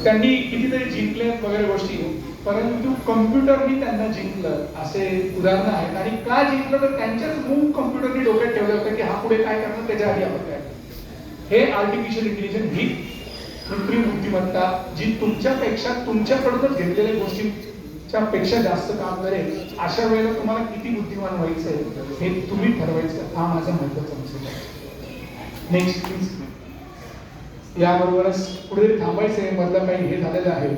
[SPEAKER 1] त्यांनी कितीतरी जिंकले वगैरे गोष्टी, परंतु कम्प्युटरनी त्यांना जिंकलं असे उदाहरणं आहेत. आणि का जिंकलं तर त्यांच्याच मूळ कम्प्युटरनी डोक्यात ठेवलं होतं की हा पुढे काय करणार, त्याच्या आधी आपण काय. हे आर्टिफिशियल इंटेलिजन्स ही कृत्रिम बुद्धिमत्ता जी तुमच्यापेक्षा तुमच्याकडूनच घेतलेल्या गोष्टींच्या पेक्षा जास्त काम करेल, अशा वेळेला तुम्हाला किती बुद्धिमान व्हायचं हे तुम्ही ठरवायचं. हा माझा महत्वाचा मेसेज आहे. Next please. याबरोबरच पुढे थांबायचे, मधलं काही हे झालेलं आहे,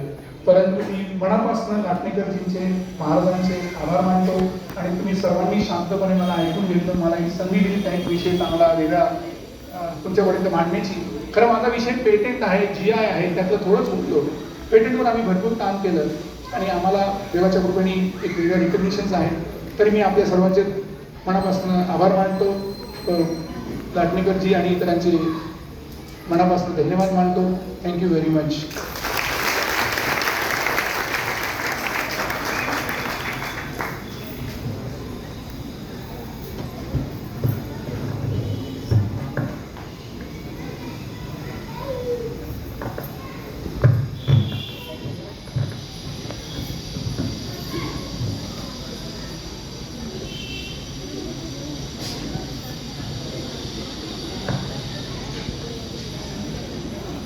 [SPEAKER 1] परंतु मी मनापासून लाटणेकरजींचे, महाराजांचे आभार मानतो. आणि तुम्ही सर्वांनी शांतपणे मला ऐकून घेतलं, मला ही संधी दिली काही विषय चांगला वेगळा तुमच्यापर्यंत मांडण्याची. खरं माझा विषय पेटेंट आहे, GI आहे, त्यातलं थोडंच उठलो. पेटेंटवर आम्ही भरपूर काम केलं आणि आम्हाला देवाच्या कृपेने एक वेगळ्या रिकग्निशन्स आहेत. तरी मी आपल्या सर्वांचे मनापासून आभार मानतो. लाटणेकरजी आणि इतरांचे मनापासून धन्यवाद मानतो. Thank you very much.